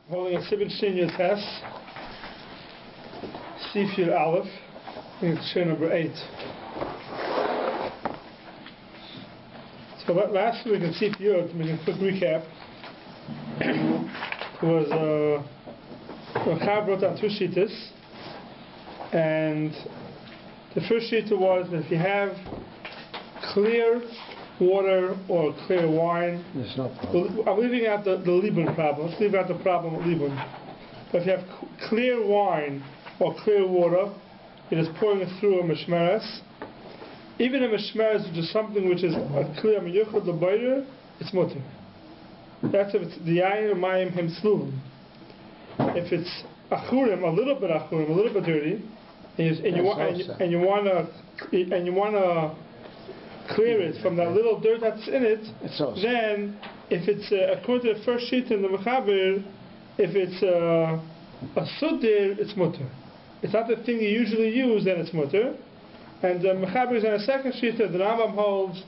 Holding a 17-year test, Shiur Aleph, I think it's Shiur number 8. So last week in Shiur, to make a quick recap, was Harav wrote down two shittas, and the first shitta was that if you have clear water or clear wine, there's no problem. I'm leaving out the Lipa problem. Let's leave out the problem with Lipa. But if you have clear wine or clear water, you're just pouring it through a mishmeres. Even a mishmeres, which is something which is a clear miyuchad l'bayr, it's mutter. That's if it's the yayin or mayim hem sluvim. If it's achurim, a little bit achurim, a little bit dirty, and you wanna clear it from that little dirt that's in it, then if it's according to the first sheet in the mechaber, if it's a sudir, it's mutter. It's not the thing you usually use, then it's mutter. And the mechaber is on a second sheet that the Rambam holds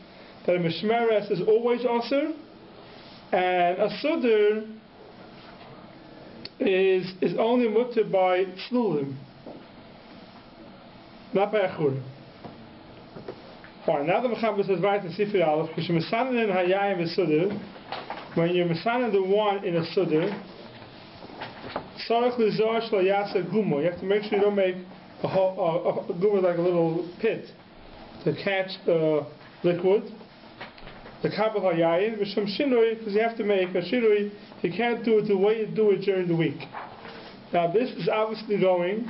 that a mishmeres is always aser, and a sudir is only mutter by tzlulim, not by achurim. Fine. Now the Mechaber says right in Shiur Aleph, when you're mesanin the wine in a sudir, you have to make sure you don't make a gummo like a little pit to catch the liquid. The kabel hayayin with some shinui, because you have to make a shinui. You can't do it the way you do it during the week. Now this is obviously going.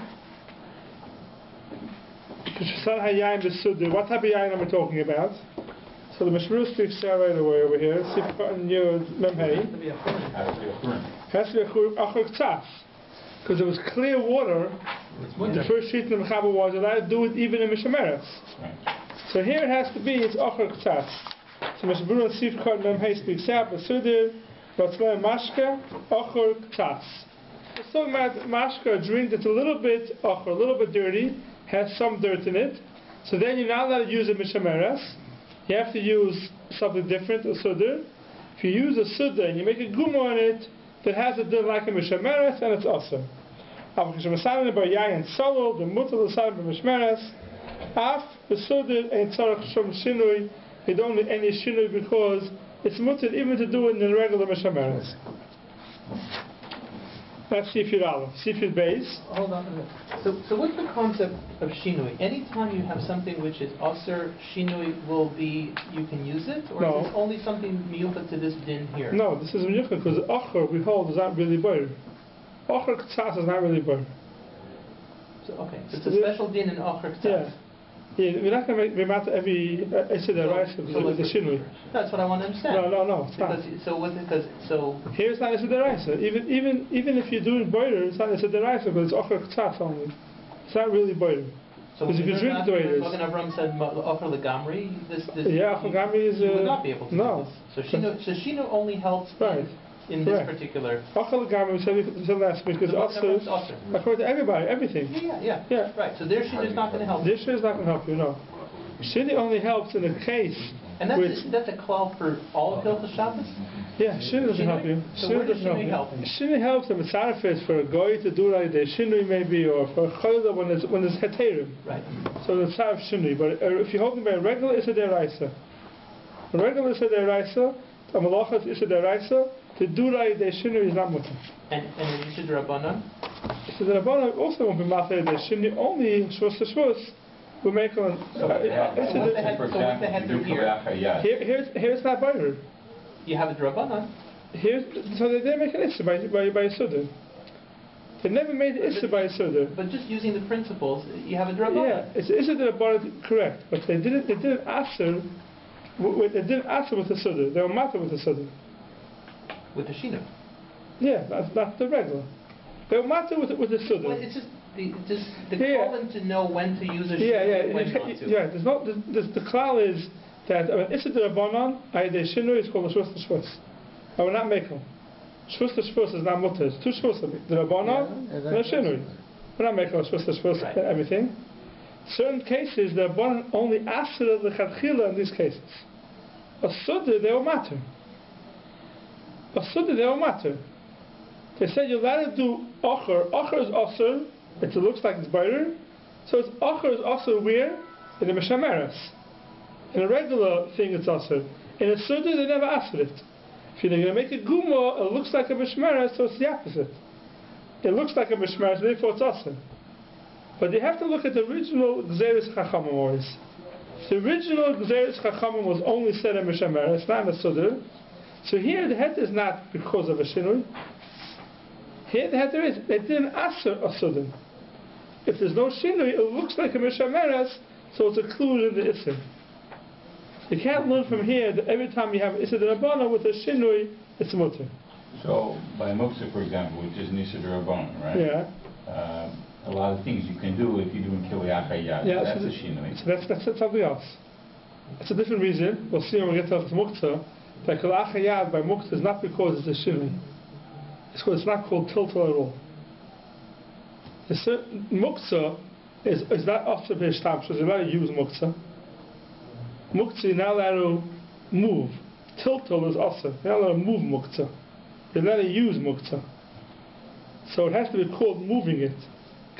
What type of yayin am I talking about? So the Mishmur speaks right away over here. Has to be a achur k'tzas, because it was clear water. The first sheet in the mechaber was allowed to do it even in mishameres. So here it has to be it's achur k'tzas. So Mishmur and Sif Katan Memhei speaks out. Besudir batzlei mashka achur k'tzas. It's talking about mashka, a drink that's a little bit achur, a little bit dirty, has some dirt in it, so then you're not allowed to use a mishameres. You have to use something different, a sudir. If you use a sudir and you make a gummo on it that has a dirt like a mishameres, and it's awesome. The mutal mishameres, af the sudir ain't tzarich shom shinui. You don't need any shinui because it's mutal even to do it in a regular mishameres. That's Shiur Aleph. Shiur base. Hold on a minute. So what's the concept of shinui? Anytime you have something which is aser, shinui will be, you can use it? Or no. Is this only something miyuchad to this din here? No, this is miyuchad because achor we hold is not really bayr. Achor k'tzas is not really bayr. So, okay, so it's a special din in achor k'tzas. Yeah, we're not going to make matter every Eitzah rice with the shinui. That's what I want to understand. No, it's not. So here it's not Eitzah rice. Even if you're doing boiler, it's not Eitzah rice because it's achor k'tzas only. It's not really boiler. So because if you drink the way it is. Avram said achor legamri. Yeah, achor legamri is. You would not be able to do this. So shinu only helps. Right. In this particular. Achor legamri we said last week because also according to everybody, everything. Yeah. Right. So their shinu is not going to help. Their shinu is not going to help you. No. Shinu only helps in a case. And that's a klal for all of Hilchos Shabbos? Yeah, shinu doesn't help you. So where does shinu help you? Shinu helps them. It's for a goy to do like the shinu maybe, or for a chayla when there's heterim. Right. So the tzar of shinu. But if you're holding by a regular issa deraisa, a regular issa deraisa, a malachas issa deraisa, to do like the shinu is not mutter. And in Issa D'Rabbanan? Issa D'Rabbanan also won't be matter the shinu only shvus to shvus. We make on. Here's not bayr. You have a D'Rabbanan. So they didn't make an issa by a sudir. They never made an issa by a sudir. But just using the principles, you have a D'Rabbanan. Yeah, it's issa D'Rabbanan correct, but they didn't aser. They didn't aser with the sudir. They were matter with the sudir. With the shinu. Yeah, not the regular. They were matter with the sudir. Well, it's just the calling to know when to use a shinu and when not to. Yeah, the klal is that issa D'Rabbanan, the shinu is called a shvus to shvus. I will not make them. Shvus to shvus is not mutter. It's two shvus. The D'Rabbanan and the shinui. We're not making a shvus to shvus and everything. Certain cases, the D'Rabbanan only aser the chadchila in these cases. A sudir they will matter. A sudir they will matter. They said you're allowed to do Acher. Acher is Aser. It looks like it's brighter. So it's Acher is Aser where? In the Meshameres. In a regular thing it's Aser. In a Suda they never asked for it. If you're going to make a Guma, it looks like a Mishmeres, so it's the opposite. It looks like a Mishmeres, therefore it's Aser. But you have to look at the original Gzeres Chachamim always. The original Gzeres Chachamim was only said in Mishameres, not in the Suda. So here the heter is not because of a Shinui. Here the heter is, they didn't answer a Suda. If there's no Shinui, it looks like a Mishameres, so it's included in the Isser. You can't learn from here that every time you have Isser D'Rabbanan with a Shinui, it's Mutter. So, by Muktzah, for example, which is Isser D'Rabbanan, right? Yeah. A lot of things you can do if you're doing Kiliach Hayat. Yeah, that's a Shinui. So that's something else. It's a different reason. We'll see when we get to Muktzah. That Kiliach Hayat by Muktzah is not because it's a Shinui. It's because it's not called Tiltal at all. Muktzah is not after B'Shtam, so you're allowed to use Muktzah. Muktzah, you're not allowed to move. Tiltal is also. You're not allowed to move Muktzah. You're allowed to use Muktzah. So it has to be called moving it.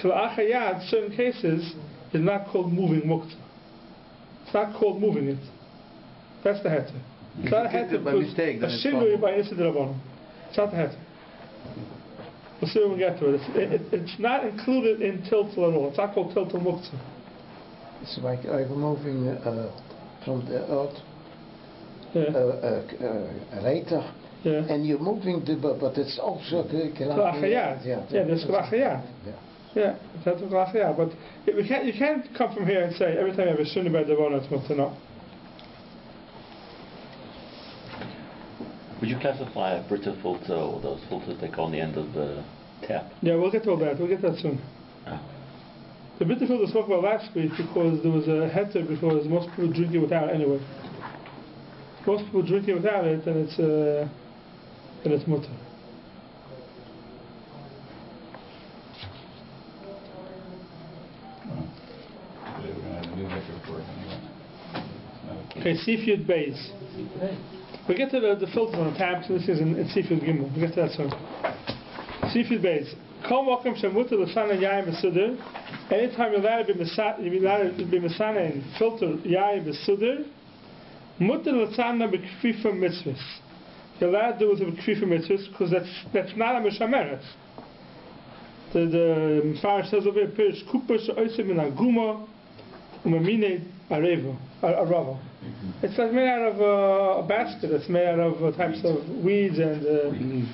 Kiliach Hayat, in certain cases, is not called moving Muktzah. It's not called moving it. That's the heter. It's not a heter by mistake, then a it's Shinui by Isser D'Rabbanan. It's not the heter. We'll see when we get to it. It's not included in Tiltal at all. It's not called Tiltal Muktzah. It's like moving from the earth a later, and you're moving but it's also Kiliach Hayat. Yeah, there's Kiliach Hayat. Yeah, that's Kiliach Hayat. But you can't come from here and say every time you have a Shinui by D'Rabbanan it's Muktzah. No. Would you classify a Brita filter or those filters that go on the end of the tap? Yeah, we'll get to all that. We'll get to that soon. Oh. The Brita filter we spoke about last week because there was a heter because most people drink it without it anyway. Most people drink it without it, and it's mutter. Okay, seafood base. We get to the filter on the tabs. This is in seafood gimel. We get to that soon. Seafood base. Kol mokum shemuter l'sana yayin b'suder. Anytime you're allowed to be misana and filter yayin b'suder, muter l'sana b'kfifa mitzvahs. You're allowed to do it with b'kfifa mitzvahs because that's not a mishameret. The Mefarish says over here, Pirish kupa she'oisem min aguma umamine arava. It's like made out of a basket. It's made out of types of weeds and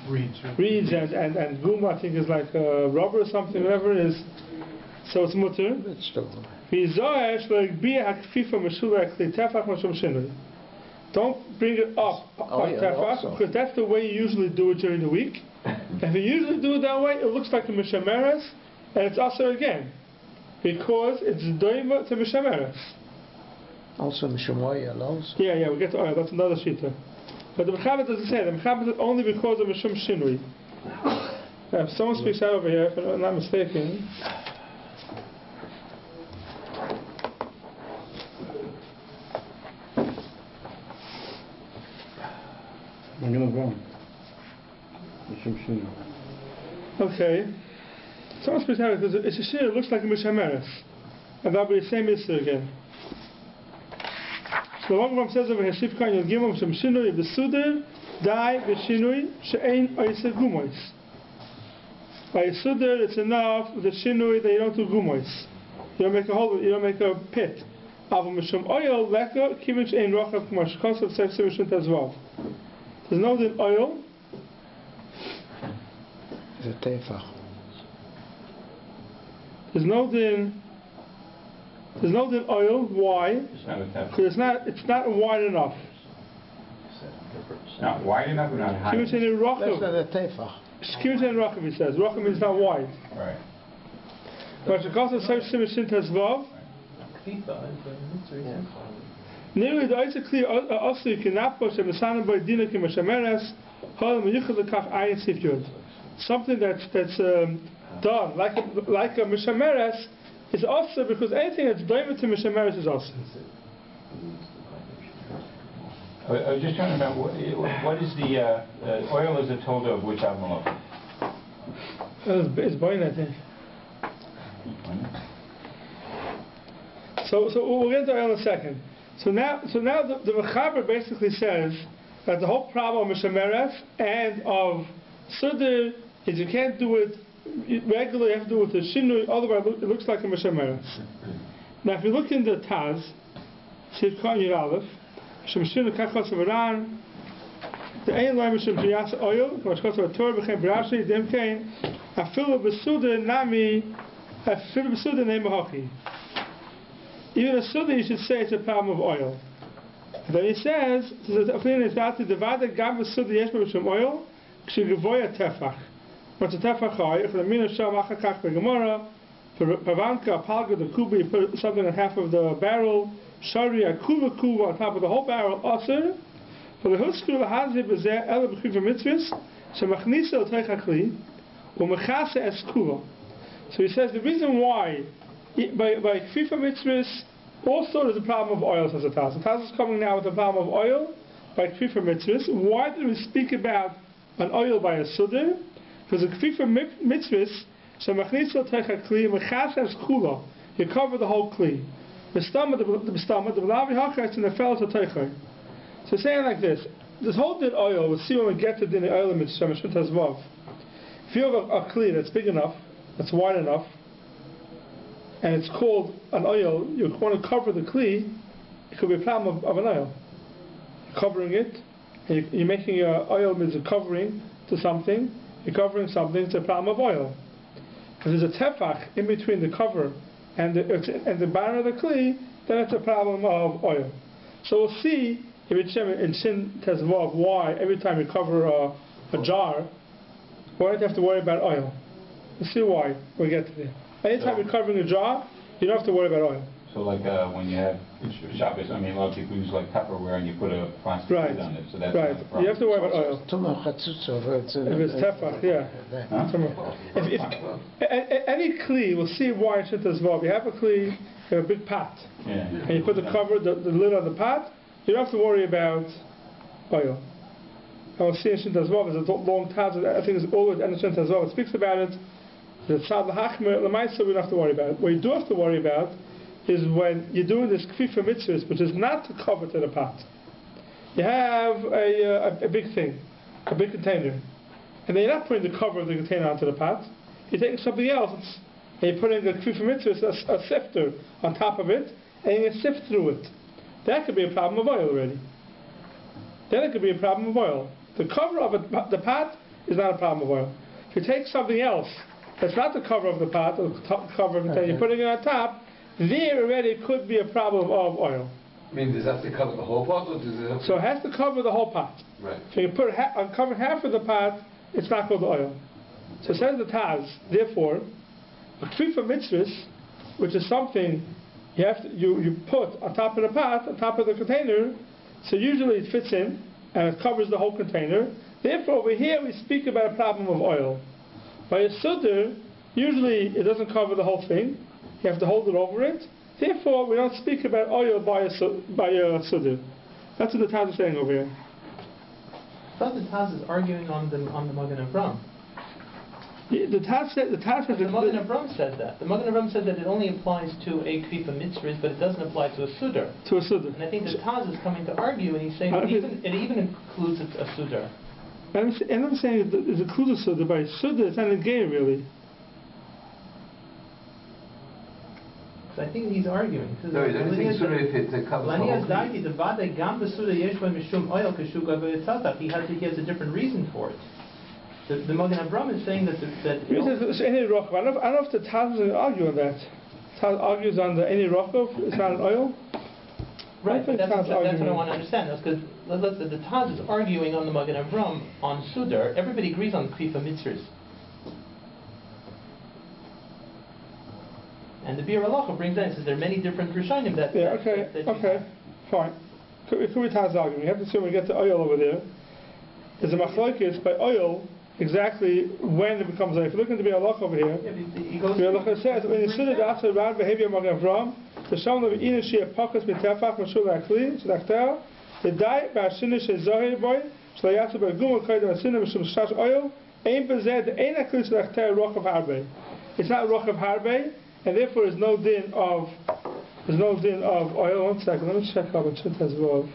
reeds and guma. I think is like rubber or something, whatever it is. So it's mutter. Don't bring it up like tefach because that's the way you usually do it during the week. If you usually do it that way, it looks like a mishameres, and it's also again because it's doima to mishameres. Also Mishamoya allows. Yeah, we get to oil. That's another shita. But the Mechaber doesn't say that. The Mechaber says only because of Mishum Shinui. If someone speaks out over here, if I'm not mistaken. Okay. Someone speaks out because it's a shir. It looks like a Mishameres. And that'll be the same issue again. So the Rambam says over here, Sifkan Yod Gimel Shem Shinui B'Suder Dai B'Shinui She'ein Oiser Gumois. By Suder, it's enough with the Shinui that you don't do Gumois. You don't make a hole. You don't make a pit. Avam Mishum Oil Leka Kivin She'ein Rochav Kumash Kosav Seif Sivishun Tazvav. There's no din oil. It's a tefach. There's no din oil. Why? Because it's not wide enough. Not wide enough or not high enough? That's not a tefach. Skirta and Racham, he says. Racham is not wide. Right. But the cost of such similitude has vav. Nearly the ice clear also you cannot push a mesana by dina kimashameres hol meyuchad lekach ayin sifyud. Something that's done like a mishameres is also because anything that's done to mishameres is also. I was just trying to remember what is the oil is a told of which Avmalach? It's boring, I think. So we'll get into oil in a second. So now the Mechaber basically says that the whole problem of Mishameres and of Sudir is you can't do it regularly, you have to do it with the Shinui, otherwise it looks like a Mishameres. Now if you look in the Taz, Sif Khan Yir Aleph, Shemshinu Kachos Avaran, the Ein Lai Mishum Jiyas Oil, Mashkos of Torah B'chem B'rashi, Demkein, Afilu B'Sudir Nami, Afilu B'Sudir Name Hoki. Even a Sudir, you should say it's a problem of oil. And then he says, it's about to divide the Gam B'Sudir Yesh B'Shum Oil, Kshigivoya Tefach. What's a Tefach Hoy? For the Mina Shal Machakach B'Gemara, Pavanka, Palga, the Kuba, you put something on half of the barrel, Shari, Akuva Kuva on top of the whole barrel, Aser. For the Huskul Hazib is there, Ela B'Chiva Mitzvahs, Shemachnisa El Teichakli, Umechase Es Kuva. So he says the reason why, by Kfifa Mitzvahs, also there's a problem of oil, says the Taz. The Taz is coming now with the problem of oil by Kfifa Mitzvahs. Why did we speak about an oil by a Sudir? Because the Kfifa Mitzvahs, Shemachnisa Teichakli, Umechase Es Kula, you cover the whole Kli. The stomach, the Vlavi Hachas, and the fellows of Teichai. So saying like this whole din oil, we'll see when we get to din oil in Mitzvah, if you have a Kli that's big enough, that's wide enough, and it's called an oil, you want to cover the Kli, it could be a problem of an oil. You're covering it, and you're making your oil means a covering to something, you're covering something, it's a problem of oil. If there's a tefach in between the cover and the bottom of the Kli, then it's a problem of oil. So we'll see in Shin Tezvav why every time you cover a jar, why don't you have to worry about oil? We'll see why when we get to there. Anytime you're covering a jar, you don't have to worry about oil. So like when you have Shabbos, I mean a lot of people use like Tupperware and you put a plastic lid on it, so that's not a problem. You have to worry about oil. If it's tefach, yeah. If any Kli, we'll see why in Shin Tezvav. You have a Kli, you have a big pot, and you put the cover, the lid on the pot, you don't have to worry about oil. And we'll see in Shin Tezvav, there's a long Taz, I think it's all in Shin Tezvav, it speaks about it. The Tzad L'Hachmer, L'Maisa, we don't have to worry about it. What you do have to worry about is when you're doing this Kfifa Mitzvahs, which is not to cover to the pot. You have a big thing, a big container, and then you're not putting the cover of the container onto the pot. You're taking something else, and you're putting a Kfifa Mitzvahs, a sifter, on top of it, and you sift through it. That could be a problem of oil already. Then it could be a problem of oil. The cover of the pot is not a problem of oil. If you take something else that's not the cover of the pot, or the cover of the container, you're putting it on top, there already could be a problem of oil. I mean, does that have to cover the whole pot, or does it have to... So it has to cover the whole pot. Right. So you put uncover half of the pot, it's not called oil. So it says the Taz, therefore, a Kfifa Mitzvahs, which is something you put on top of the pot, on top of the container, so usually it fits in, and it covers the whole container. Therefore, over here we speak about a problem of oil. By a Sudir, usually it doesn't cover the whole thing. You have to hold it over it. Therefore, we don't speak about oil by a Sudir. That's what the Taz is saying over here. I thought the Taz is arguing on the Magen Avram. The Taz says... The Magen Avram said that. The Magen Avram said that it only applies to a Kfifa Mitzvahs, but it doesn't apply to a Sudar. To a Sudar. And I think the Taz is coming to argue, and he's saying it even includes a Sudar. And I'm saying it's included Sudar, by Sudar it's not a game really. So I think he's arguing. No, he's only saying Sudar if it covers the whole thing. He has a different reason for it. The Magen Avram is saying that any Rachov. I don't know if the Taz is arguing on that. Taz argues on the any Rachov, it's not an oil. Right, but that's what I want to understand. Because the Taz is arguing on the Magen Avram on Sudar. Everybody agrees on Kfifa Mitzvahs. And the Bir Halacha brings in, says there are many different Rishonim that... Yeah, okay, fine. Could be Taz arguing. We have to see when we get to oil over there. There's a machlokes by oil, exactly when it becomes oil. If you look into the Bir Halacha over here, Bir Halacha says, when you sit at the after around behavior Magen Avram, the Shalom of Ina Shia Pakas Mitefach Mashul Akli, Shlachtel, the Dai Bashinish Zohir Boy, Shlayatsu Bagum Kaidam Asina Mishum Shash Oil, It's not rochav harbe, and therefore there's no din of oil. 1 second, let me check how it should has vov.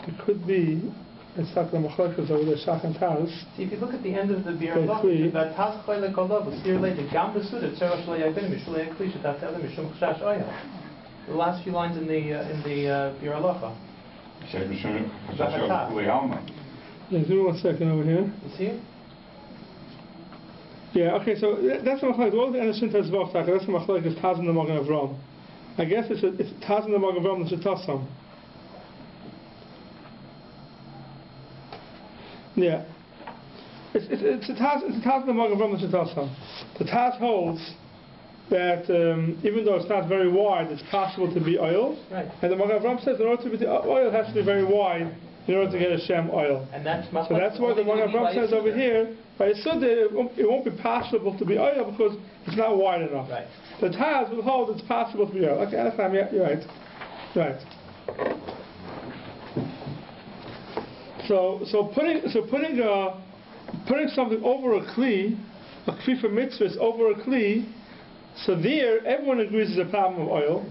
It could be it's not the machlokes over the shach and taz. See, if you look at the end of the Bir Allah, about taz choyle kolav, see later gam besuda tzera shlo yagbin mishulei klish that tell mishum chashash oil. The last few lines in the Bir Allah. Said mishum chashash oil. Yeah, give me 1 second over here. You see it? Yeah, okay, so that's the machlokes. What was the end of Shintas Vov? That's the machlokes taz in the Magen Avram. I guess it's taz in the Magen Avram the Shetasam. Yeah. It's a Taz in the Magen Avram the Shetasam. The Taz holds that even though it's not very wide, it's possible to be oil. Right. And the Magen Avram says in order to be the oil has to be very wide in order to get a Shem oil. And that's so that's why the Magen Avram says over here, by Yesod, it won't be possible to be oil because it's not wide enough. Right. The Taz will hold it's possible to be oil. Okay, that's fine. Yeah, you're right. Right. So putting something over a kli for mitzvahs over a kli, so there everyone agrees it's a problem of oil.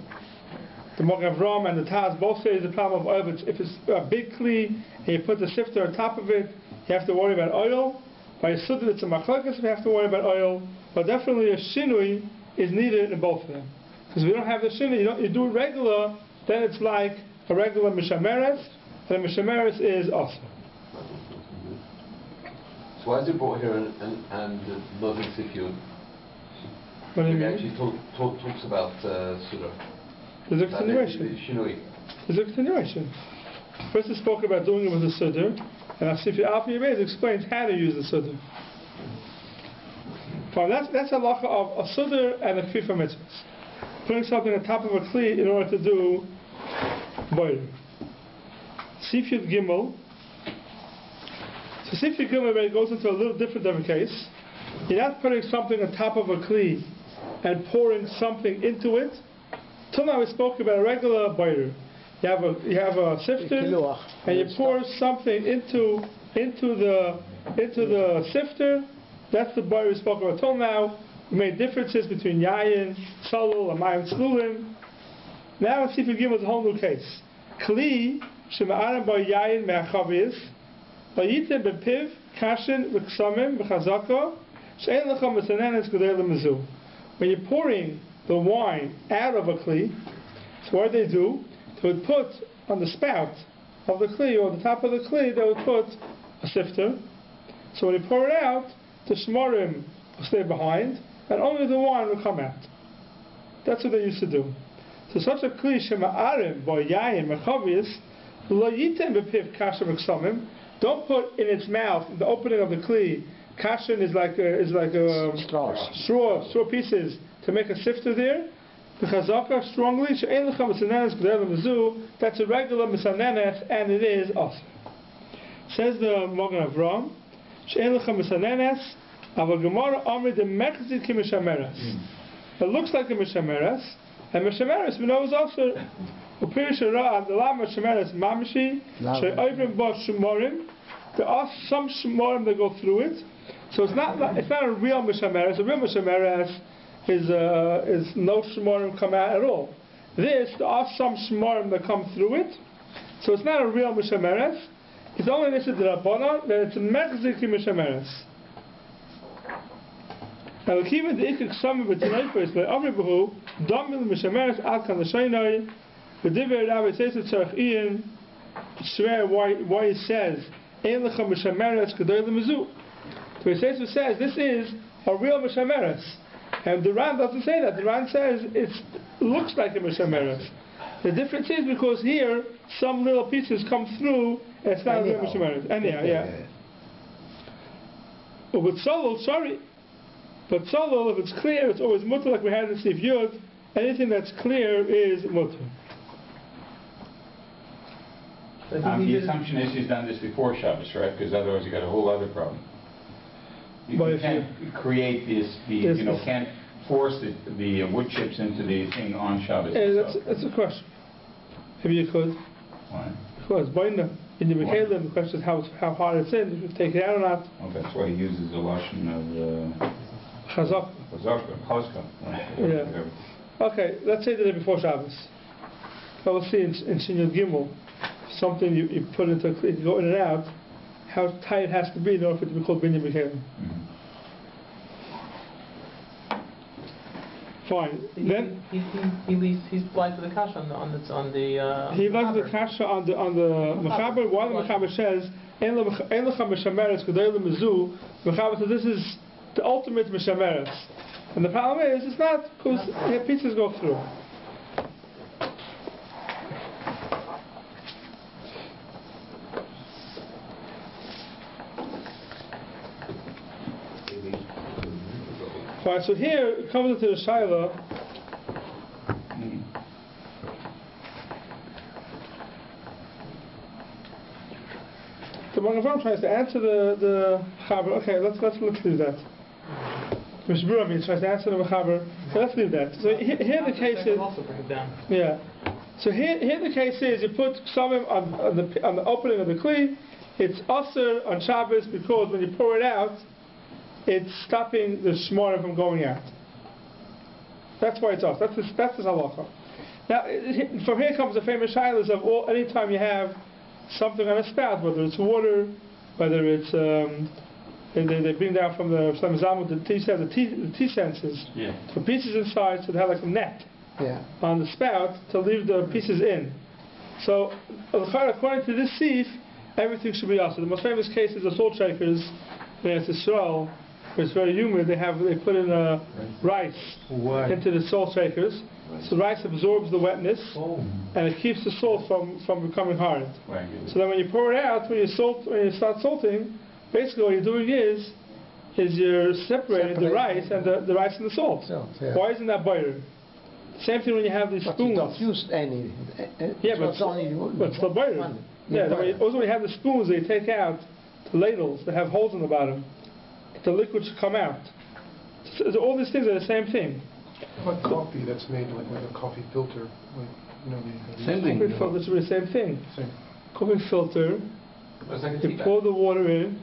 The Magen Avram and the Taz both say it's a problem of oil. If it's a big kli and you put the sifter on top of it, you have to worry about oil. By Yesod it's a machlokes, you have to worry about oil. But definitely a shinui is needed in both of them. Because if you don't have the shinui, you do it regular, then it's like a regular mishameres, and the mishameres is awesome. So why is it brought here and not in Sifyud? What do you mean? Actually talks about Suda. There's a continuation. There's a continuation. First, he spoke about doing it with the Siddur, and Sifyud Alpha Yebez explains how to use the Siddur. Fine, that's a halacha of a Siddur and a Kfifa mitzvahs. Putting something on top of a kli in order to do boiler. Sifyud Gimel. So Sifyud Gimel goes into a little different of a case. You're not putting something on top of a kli and pouring something into it. Till now we spoke about a regular boiler. You have a sifter and you pour something into the sifter. That's the boiler we spoke about. Till now we made differences between yayin, salul, and mayim tzlulim. Now in Sifyud Gimel is a whole new case. Kli shema'aram bo yayin me'achaviz v'yitem bepiv kashin v'ksamim v'chazaka she'en lecha mesanenes g'dei l'mezu. When you're pouring the wine out of a kli, so what they do, they would put on the spout of the kli or the top of the kli, they would put a sifter. So when you pour it out, the shmorim will stay behind, and only the wine will come out. That's what they used to do. So such a kli shema'arim bo yayin mechavius lo yitem bepiv kasher v'ksamim. Don't put in its mouth, the opening of the kli. Kashin is like straw pieces to make a sifter there. B'chazaka strongly she'en lecha misanenes g'dei l'mezu. That's a regular misanenes and it is awesome. Says the Magen Avram she'en lecha misanenes aval gemara amri de mechzit ki mishameres. It looks like a mishameres, and mishameres we know is also upir shera the lam mishameres mamishi she'oivrim bo shmorim. There are some shmorim that go through it. So it's not a real mishameres. A real mishameres is no shmorim come out at all. There are some shmorim that come through it. So it's not a real mishameres. It's only this is the Rabbanan that it's a mechziki mishameres. Now the kiva the ikik sami b'tinoipos le'avribahu domil mishameres al kan l'shaynoi v'diver Rabbi says to Tzarech Ian swear why he says ein lecha mishameres g'dei l'mezu. So he says this is a real mishameres, and the Ran doesn't say that. The Ran says it looks like a mishameres. The difference is because here some little pieces come through, and it's not a real mishameres. Anyhow, yeah. But with solul, but solul, if it's clear, it's always mutter, like we had in Sif Yud. Anything that's clear is mutter. The assumption is he's done this before Shabbos, right? Because otherwise you got a whole other problem. You can't create can't force the wood chips into the thing on Shabbos. That's a question. Maybe you could. Why? Because bind them. In the Michel, the question is how hard it's in, if you take it out or not. Oh, that's why he uses the lashon of Chazak. Chazaka. Yeah. Okay, let's say the day before Shabbos. I will see in Shiur Gimel, something you put into a kli, you go in and out, how tight it has to be in order for it to be called binyan b'kelim. Fine. Then he's applied to the kasha on the he applies to the kasha on the mechaber. Why the mechaber says ein lecha mishameres kedei lemizu. Mechaber says this is the ultimate mishameres, and the problem is it's not, because pieces go through. Right, so here it comes into the shaila. The Baruch tries to answer the Chaber. Okay, let's leave that. Spiro tries to answer the Chaber. So let's leave that. So here the case is. Yeah. So here the case is you put something on the opening of the kli. It's aser on Shabbos because when you pour it out, it's stopping the shmona from going out. That's why it's off. That's the halacha. Now, from here comes the famous shilas of anytime you have something on a spout, whether it's water, whether it's they bring down from the Zamu the tea sensors, the pieces inside, so they have like a net on the spout to leave the pieces in. So, according to this sieve, everything should be also. The most famous case is the salt shakers in Israel. It's very humid. They put in rice into the salt shakers, so the rice absorbs the wetness and it keeps the salt from becoming hard. So then when you pour it out, when you start salting, basically what you're doing is you're separating the rice and the rice and the salt. Why isn't that better? Same thing when you have these spoons. You don't use any. But it's still better. Also when you have the spoons that you take out, the ladles that have holes in the bottom, the liquids come out. So all these things are the same thing. What about coffee that's made like a coffee filter? Same thing. Coffee filter should be the same thing. Coffee filter. You pour the water in.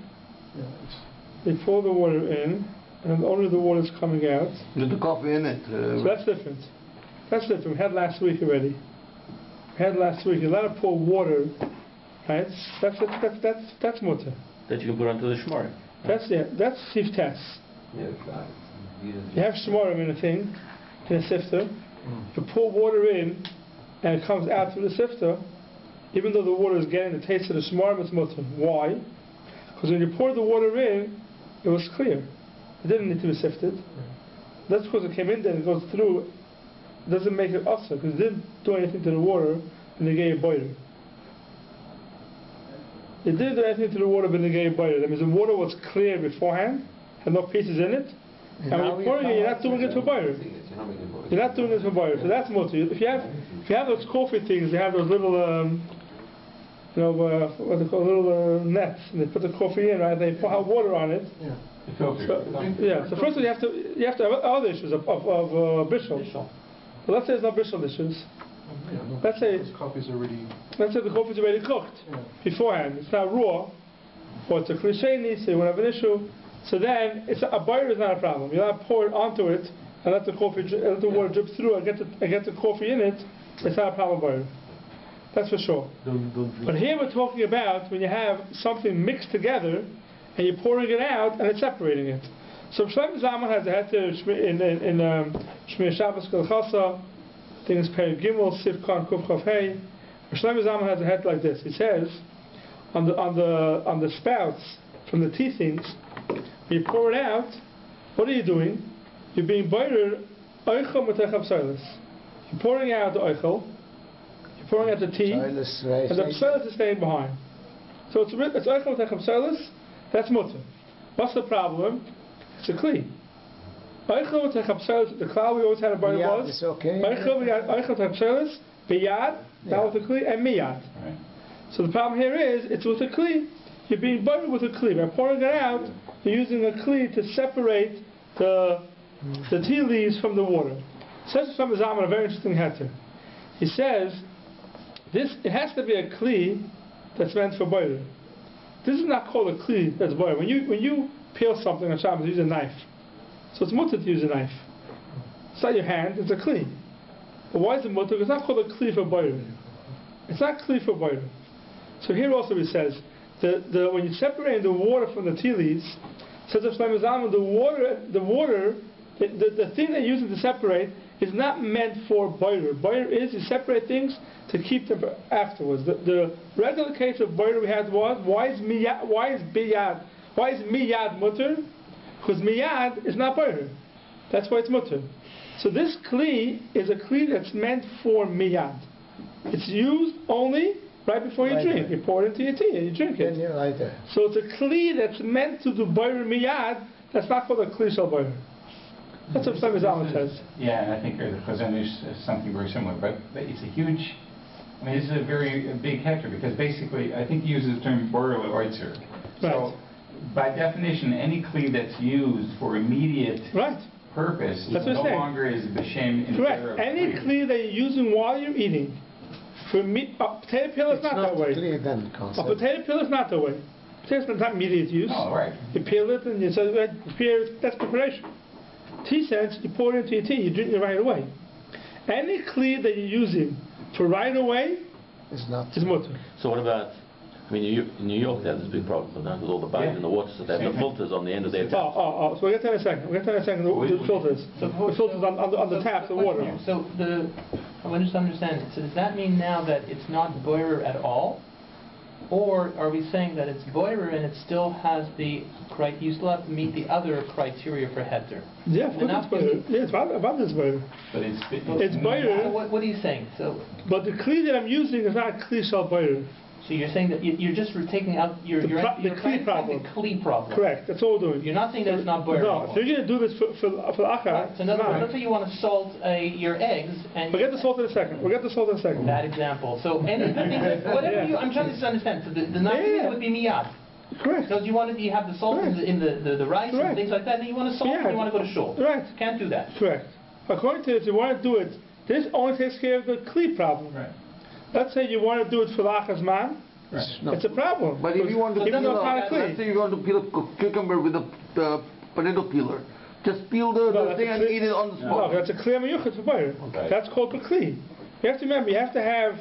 You pour the water in, and only the water is coming out. With the coffee in it. So that's different. That's different. We had last week already. You're allowed to pour water, right? That's mutter. That you can put onto the shmor. That's sieve test. You have shmorim in a thing, in a sifter. You pour water in, and it comes out through the sifter. Even though the water is getting the taste of the shmorim, it's mutter. Why? Because when you pour the water in, it was clear. It didn't need to be sifted. That's because it came in there and it goes through. It doesn't make it usher, because it didn't do anything to the water when they gave boiler. It didn't do anything to the water when they gave boiler. That means the water was clear beforehand, had no pieces in it, and when you're pouring it, you're not doing it for boiler. You're not doing it for boiler, so that's mutter. If you have those coffee things, they have those little what they call little nets, and they put the coffee in, right? They pour hot water on it. So first of all, you have to have other issues of bishul. So let's say there's no bishul dishes. Let's say the coffee's already cooked beforehand. It's not raw, or it's a klisheni, so you won't have an issue. So then, a boiler is not a problem. You're not pour it onto it and let the water drip through and get the coffee in it. It's not a problem boiler. That's for sure. But here we're talking about when you have something mixed together and you're pouring it out and it's separating it. So Shlomo Zalman has a heter in Shmir Shabbos Kolchasa, I think it's Perek Gimel, Siv Kan Kuf Chav Hey. Shlomo Zalman has a heter like this. He says, on the spouts from the tea things, when you pour it out, what are you doing? You're being boiler oichel metech absoilus. You're pouring out the oichel, you're pouring out the tea, and the absoilus is staying behind. So it's oichel metech absoilus. That's mutter. What's the problem? It's a kli. Oichel metech absoilus. The klal we always had a boiler was oichel metech absoilus biyad. That was the kli and miyad. So the problem here is it's with a kli. You're being boiler with a kli. By pouring it out, you're using a kli to separate the tea leaves from the water. Says Shlomo Zalman a very interesting heter. He says it has to be a kli that's meant for boiler. This is not called a kli that's boiler. When you peel something on Shabbos, you use a knife. So it's mutter to use a knife. It's not your hand, it's a kli. But why is it mutter? It's not called a kli for boiler. It's not kli for boiler. So here also it says, when you separate the water from the tea leaves, says the thing they're using to separate is not meant for boiler. Boiler is you separate things to keep them for afterwards. The regular case of boiler we had was why is miyad mutter? Because miyad is not boiler. That's why it's mutter. So this kli is a kli that's meant for miyad. It's used only right before you drink. You pour it into your tea and you drink it. So it's a kli that's meant to do boiler miyad. That's not called a kli shel boiler. That's what Shlomo Zalman says. Yeah, and I think because then there's something very similar, but it's a huge. I mean, this is a very big hector because basically, I think he uses the term boiler oitzer. So, by definition, any kli that's used for immediate purpose no longer is b'shem in correct. Any kli that you're using while you're eating. For me, a potato peel is not that way. A potato peel is not that way. Potato is not immediate use. Oh, right. You peel it and you say, that's preparation. Tea sense, you pour it into your tea, you drink it right away. Any kli that you're using for right away is mutter. So what about, I mean, in New York they have this big problem with all the bugs in the water, so they have the filters on the end of their taps. So we'll get to that in a second. The filters. The filters on the taps, the water. So I want to just understand, so does that mean now that it's not boiler at all? Or are we saying that it's boiler and it still has you still have to meet the other criteria for heter? Yeah, it's boiler. Yeah, it's about this boiler. But it's boiler. What are you saying? So, but the kli that I'm using is not kli shel boiler. So you're saying that you're just taking out the kli problem. Correct. That's all we're doing. You're not saying that it's not boiler. No. If you're going to do this for achar. So in other words, let's say you want to salt your eggs and. We'll get the salt in a second. That example. So whatever I'm trying to understand. So the knife would be miyad. Correct. Because you have the salt in the rice and things like that, and you want to salt and you want to go to shul. Right. Can't do that. Correct. According to this, you want to do it. This only takes care of the kli problem. Right. Let's say you want to do it for lachas man. It's a problem. But if you want to let's say you want to peel a cucumber with a potato peeler, just peel the thing and eat it on the spot. No, that's a kli miyuchet for boiler. That's called the kli. You have to remember, you have to have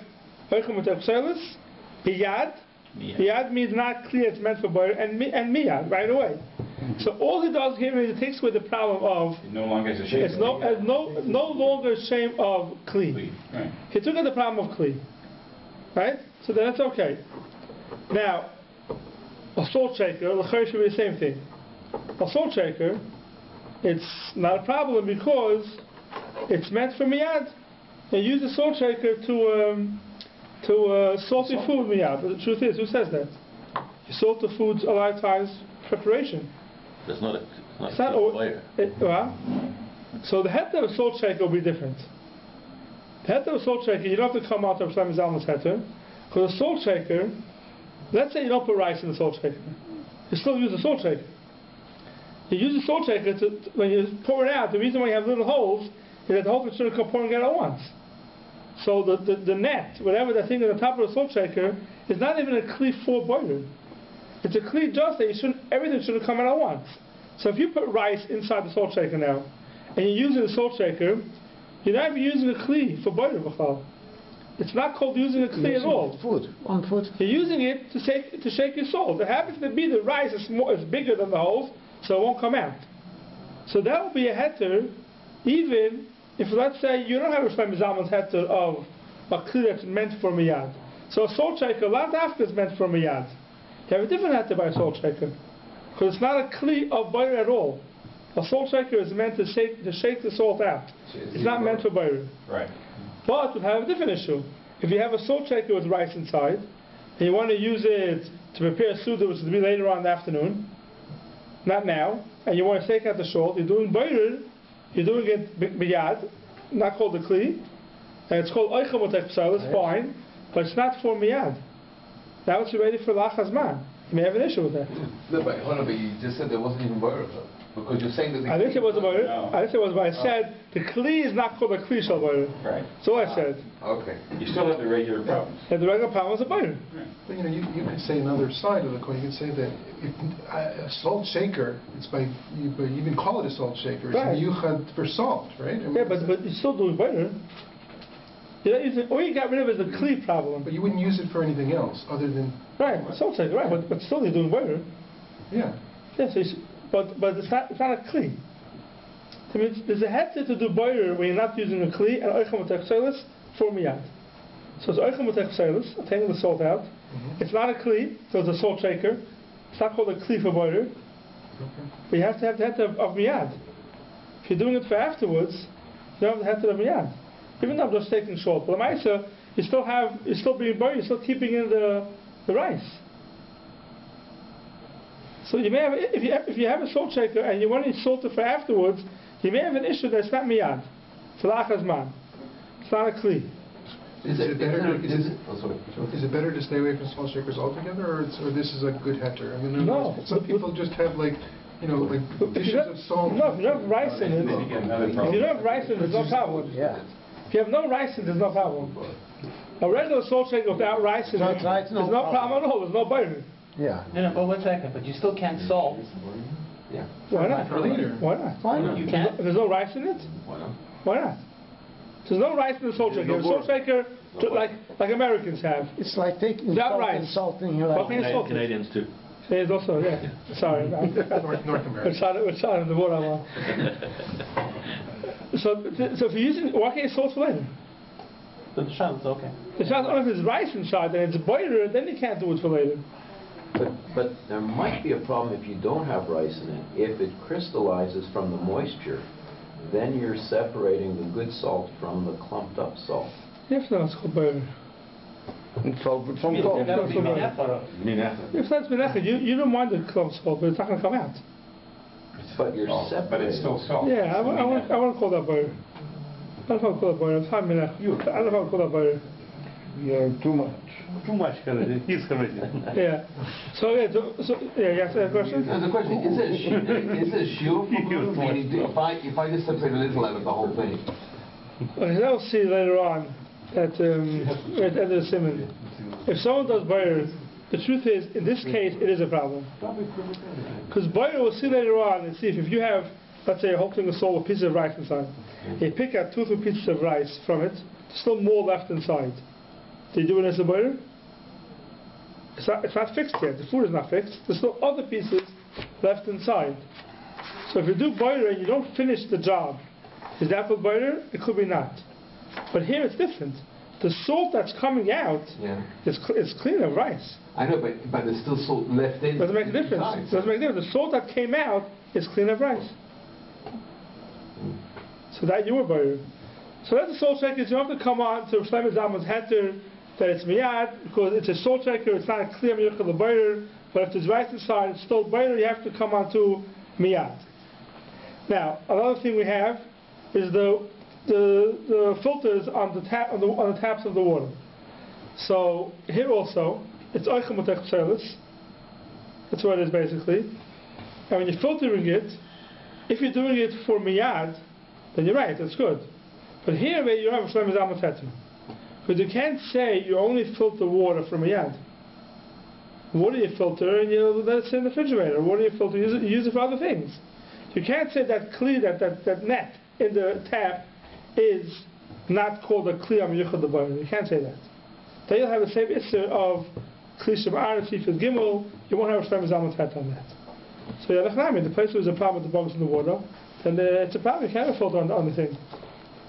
biyad. Biyad means not kli, it's meant for boiler, and miyad right away. So all he does here is it takes away the problem of it no longer has a shame. It's no longer shame of kli. Right. He took out the problem of kli. Right? So then it's okay. Now, a salt shaker, the should be the same thing. A salt shaker, it's not a problem because it's meant for miyad. You use a salt shaker to salty food miyad. But the truth is, who says that? You salt the foods a lot of times preparation. It's not fire. So the heter of a salt shaker will be different. The heter of a salt shaker, you don't have to come out of Shlomo Zalman's heter, because a salt shaker, let's say you don't put rice in the salt shaker, you still use a salt shaker. You use a salt shaker when you pour it out. The reason why you have little holes is that the whole thing shouldn't come pouring out at once. So the net, whatever the thing at the top of the salt shaker, is not even a kli for boiler. It's a kli just that everything shouldn't come out at once. So if you put rice inside the salt shaker now, and you're using the salt shaker, you're not even using a kli for boiler b'chal. It's not called using a kli at all. On food. You're using it to shake your salt. It happens to be the rice is bigger than the holes, so it won't come out. So that will be a heter, even if, let's say, you don't have a Shlomo Zalman's heter of a kli that's meant for miyad. So a salt shaker, lot after is meant for miyad. You have a different heter by a salt shaker, because it's not a kli of boiler at all. A salt shaker is meant to shake the salt out. It's not meant for boiler. Right. But we have a different issue. If you have a salt shaker with rice inside, and you want to use it to prepare suda, which is to be later on in the afternoon, not now, and you want to take out the salt, you're doing boiler, you're doing it biyad, not called the kli, and it's called oichel, it's fine, but it's not for miyad. Now it's ready for lachas man. You may have an issue with that. No, but you just said there wasn't even boiler. Because you're saying that the I didn't say it was about it. No. I didn't say it was about it. I said the kli is not called a kli shel boyer. Right. So I said. Okay. You still have the regular problems. And the regular problem is a boyer. But you could say another side of the coin. You could say that if a salt shaker, it's by you even call it a salt shaker. It's Right. miyuchad for salt, right? I mean, Yeah, but you're still doing boyer. All you got rid of is the kli problem. But you wouldn't use it for anything else other than Right, salt shaker, right, but still you're doing boyer. yeah. Yeah, so but it's not a kli. I mean, there's a heter to do boyer when you're not using a kli and oichem v'tech for miyad. So it's oichem v'tech taking the salt out. It's not a kli, so it's a salt shaker. It's not called a kli for boyer. But you have to have the heter of miyad. If you're doing it for afterwards, you have the heter of miyad. Even though I'm just taking salt, but l'maisa, you're still being boyer, you're still keeping in the rice. So you may have, if you have a salt shaker and you want to salt it for afterwards, you may have an issue that's not miyad. It's lachazman. It's not a kli. Is it better to stay away from salt shakers altogether, or this is a good heter? I mean, No. some people just have like dishes of salt. No, if you don't have rice in it, You get another if problem. you don't have rice in it, there's no problem. Yeah. If you have no rice in it, there's no problem. A regular salt shaker without rice in it, That's right, there's no problem at all. There's no boyer. Yeah. No, but 1 second. But you still can't salt. Yeah. Why not? For later. Why not? Why not? You can't. There's no rice in it? Why not? Why not? There's no rice in the salt shaker. The salt shaker, like Americans have. It's like taking Without salt rice. and salting your What kind of salt? Canadians too. There's also, yeah. Sorry. North America. We're trying in the water one. So if you're using, why can't you salt for later? But the shell is okay. It's not only if there's rice inside, then it's boiler, then you can't do it for later. But there might be a problem if you don't have rice in it. If it crystallizes from the moisture, then you're separating the good salt from the clumped up salt. Yes, no, it's called boiler. And salt with some That salt. would be minefara. If that's menecha, you don't mind the clump salt, but it's not going to come out. But you're separating. But it's still salt. Yeah, I want to call that boiler. I don't know if I call that boiler. I'm fine menecha. I don't know if I call that boiler. You're too much. Too much Canadian. He's Canadian. Yeah. So you asked that question? Now the question is it shiur for good? Meaning, if I just separate a little out of the whole thing. Okay, that we'll see later on at the end of the simon. If someone does boiler, the truth is, in this case, it is a problem. Because boiler, we'll see later on and see if you have, let's say, a whole thing of salt with pieces of rice inside. You pick out 2 or 3 pieces of rice from it, there's still more left inside. Do you do it as a boiler? It's not fixed yet. The food is not fixed. There's still other pieces left inside. So if you do boiler and you don't finish the job, is that called boiler? It could be not. But here it's different. The salt that's coming out is clean of rice. I know, but there's still salt left in. Doesn't make a difference. Doesn't make a difference. The salt that came out is clean of rice. So that you were boiler. So that's a salt shaker. You don't have to come on to Shlomo Zalman's heter that it's miyad, because it's a salt shaker, it's not a clear miyuchel the boiler, but if there's rice inside, it's still boiler, you have to come on to miyad. Now, another thing we have is the filters on the taps of the water. So here also, it's oichem v'tech pselis. That's what it is basically. And when you're filtering it, if you're doing it for miyad, then you're right, that's good. But here you have a Shlomo Zalman's heter. Because you can't say you only filter water from a yad. Water you filter and you let it sit in the refrigerator. Water you filter, you use it for other things. You can't say that kli, that net in the tap is not called a kli amiyuchad the boiler. You can't say that. Then you'll have the same issue of kli shem sifas gimel. You won't have a Shlomo Zalman's heter on that. So the place where there's a problem with the bugs in the water, then it's a problem. You can't have a filter on the thing.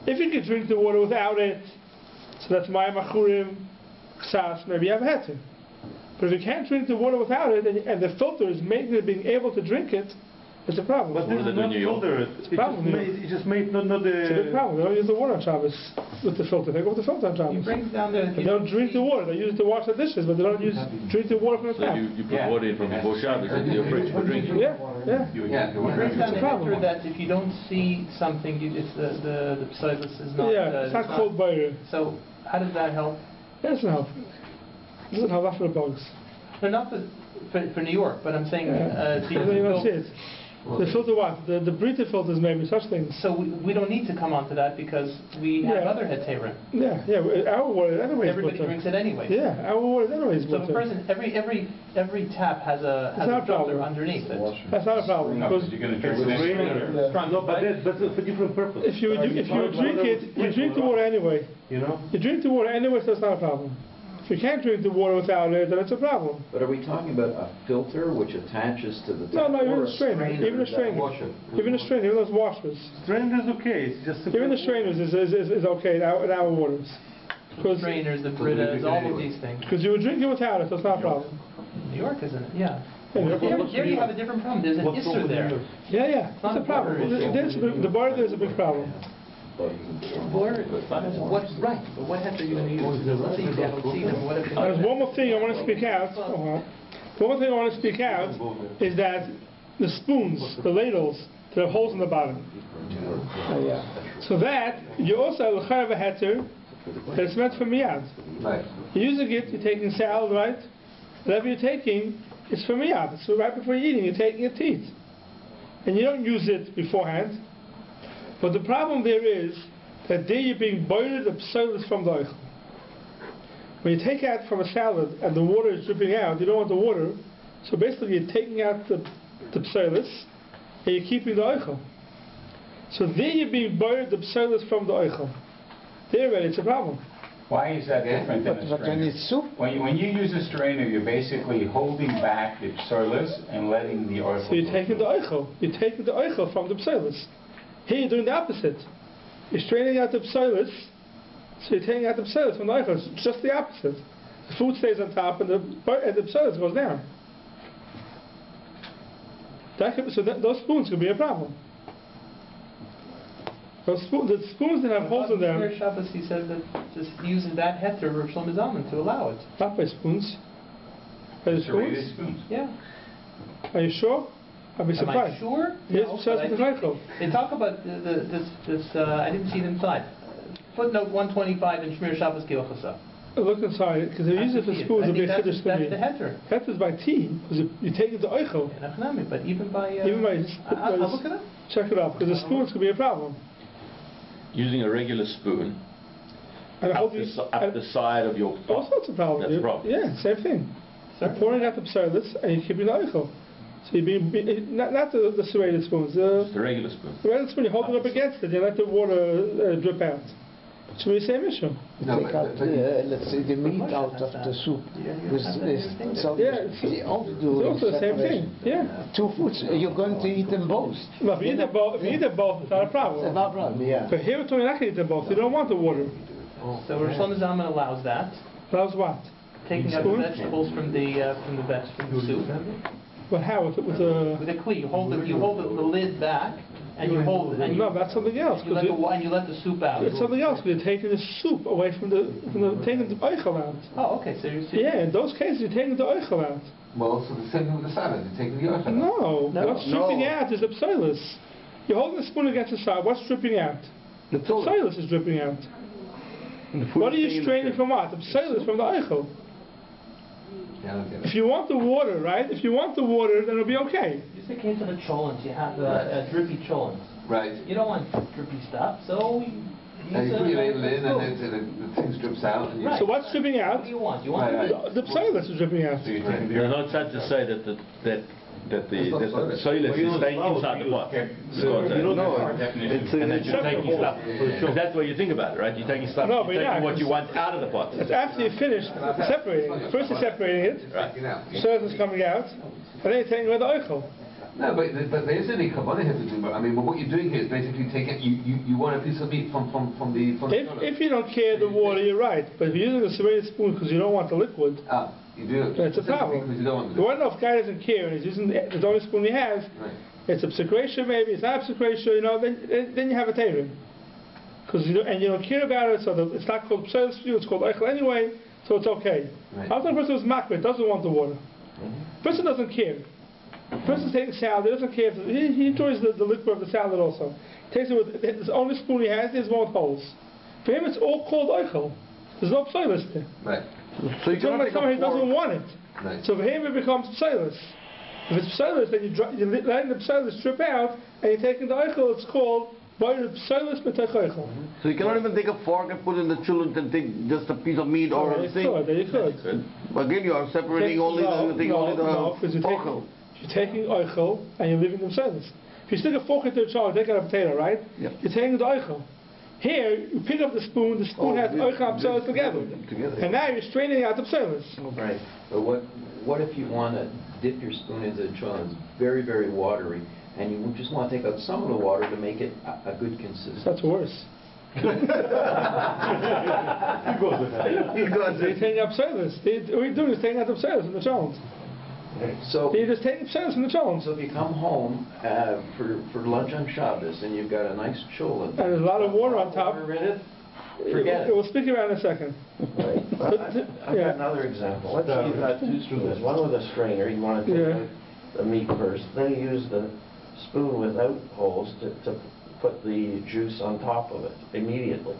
If you can drink the water without it, so that's mayim achurim, ksas, maybe you have a heter. But if you can't drink the water without it, and the filter is making it being able to drink it, it's a problem. But this is not filter. It's a problem. It just made not the... It's a big problem. They don't use the water on Shabbos with the filter. They go with the filter on Shabbos. You bring down the... They don't drink the water. They use it to wash the dishes, but they don't drink the water from the So tap. you put water in from before Shabbos into your fridge for drinking. Yeah. It brings down the problem. heter that if you don't see something, it's the pselis is not... It's not called boiler. So how does that help? It doesn't help. It doesn't help after the bugs. No, not for New York, but I'm saying... You don't even see it. The filter what? The Brita filters maybe, such things. So we don't need to come onto that because we have other heterim. Yeah, our water anyway is everybody butter. drinks it anyway. Yeah, our water anyway is butter. So a person, every tap has a filter underneath it. That's not a problem. No, Because you're going to drink it anyway. No, but for different purpose. if you drink it, you drink the water anyway. You know? You drink the water anyway, so it's not a problem. If you can't drink the water without it, then it's a problem. But are we talking about a filter which attaches to the tap? No, even or a strainer. Even a strainer. Even a strainer, even those washers. Strainer is okay. It's just Even the strainers is okay in our waters. The strainers, the Britas, all of these things. Because you would drink it without it, so it's not a problem. New York isn't it? Yeah. Yeah, Here you have a different problem. There's an Isser there. yeah, it's a problem. The bar there's a big problem. What's right? But what heter are you going to use? Let's see if I don't see them. What if There's one more thing I want to speak out. One more thing I want to speak out is that the spoons, the ladles, there are holes in the bottom. So that you also have a heter that it's meant for miyad. Right. You're using it, you're taking salad, right? Whatever you're taking is for miyad. So right before you're eating, you're taking it to eat. And you don't use it beforehand. But the problem there is that there you're being boiled the psoilus from the oichel. When you take out from a salad and the water is dripping out, you don't want the water. So basically you're taking out the psoilus and you're keeping the oichel. So there you're being boiled the psoilus from the oichel. There already it's a problem. Why is that different than a But when strainer? it's soup, When you use a strainer, you're basically holding back the psoilus and letting the oil. So you're taking the oichel. You're taking the oichel from the psoilus. Here you're doing the opposite. You're straining out the psoilus, so you're taking out the psoilus from the oichel. It's just the opposite. The food stays on top and the psoilus goes down. Those spoons could be a problem. The spoons that have holes in them. Shmiras Shabbos, he said that just using that heter Rav Shlomo Zalman to allow it. Not by spoons. By the Serrated spoons? spoons. Yeah. Are you sure? I'd be surprised. Am I sure? Yes, No, it says but I in the think title. they talk about this. I didn't see it inside. Footnote 125 in Shmiras Shabbos Gilchasa. Look inside, because they're using it for spoons, it'll be a chiddush to me. That's the heter. Heter's by tea, because you're taking the oichel. But even by... I'll look it up. Check it out, because the spoons could be a problem. Using a regular spoon And up the side of your all pot. sorts of problems. That's a problem. Yeah, same thing. You're pouring out the psoilus and you're keeping the oichel. So you're being not the serrated spoons. The regular spoon. The regular spoon, you hold it up against it, you let the water drip out. It should be the same issue. No, take out, let's say, the meat out of the soup. So It's also do also the same thing. separation. Yeah. Two foods, you're going to eat them both. Well, if you eat them both, it's not a problem. It's not a problem, yeah. But here we're talking not going to eat them both. You don't want the water. So Rav Shlomo Zalman allows that. Allows what? Taking out the vegetables from the soup. But how? With a kli, you hold the lid back, and you hold it. And no, that's something else. You let the soup out. It's something else. You're taking the soup away from taking the oichel out. Oh, okay. So yeah, in those cases you're taking the oichel out. Well, so the same thing with the salad. You're taking the oil out. No, what's dripping out is the psoilus. You're holding the spoon against the side. What's dripping out? The psoilus is dripping out. What are you straining from what? The psoilus from the oichel. If you want the water, right? If you want the water, then it'll be okay. Just in case of the cholents, you have drippy cholents. Right. You don't want drippy stuff, so you put your ladle in and the thing drips out. And right. So what's dripping out? What do you want? You want the psoilus is dripping out. They're not sad to say that the psoilus is staying inside the pot. And then you're taking stuff. Because that's the way you think about it, right? You're taking stuff, you're taking what you want out of the pot. It's after you finish separating it. First you're separating it, the psoilus is coming out, and then you're taking away the oichel. No, but there isn't any kavanah here to do. But I mean, what you're doing here is basically taking you want a piece of meat from the. If you don't care the water, you're right. But if you're using a serrated spoon because you don't want the liquid, you do. That's a problem. Because you don't want the one if guy doesn't care and he's using the only spoon he has, it's a psicration maybe, it's not a psicration, then you have a teirim. Because you don't care about it, so it's not called psoilus for you, it's called oichel anyway, so it's okay. After the person who's makbid doesn't want the water. Person doesn't care. The person's taking salad, he doesn't care. He enjoys the liquid of the salad also. He takes it with the only spoon he has, there's one with holes. For him it's all called oichel. There's no psoilus there. Right. So you're talking about someone who doesn't want it. Right. So for him it becomes psoilus. If it's psalus, then you're letting the psalus strip out, and you're taking the eichel. It's called boirer psalus b'tech eichel. So you cannot even take a fork and put in the children and take just a piece of meat or a thing. You could. But again, you are separating only the eichel. You're taking eichel and you're leaving the psalus. If you stick a fork into a child, take out a potato, right? Yeah. You're taking the eichel. Here, you pick up the spoon has eichel and psalus together. And now you're straining out the psalus. Right. But what if you want to dip your spoon into the children? It's very, very watery, and you just want to take out some of the water to make it a good consistency. That's worse. He goes with that. You're taking up psalus. What you're doing is taking out the psalus from the child. So you're just taking psalus from the child. So if you come home for lunch on Shabbos and you've got a nice cholent and there's a lot of water on top, forget it. We'll speak around in a second. Right. I've got another example. Let's say you've got two spoons. One with a strainer, you want to take out the meat first. Then you use the spoon without holes to put the juice on top of it immediately.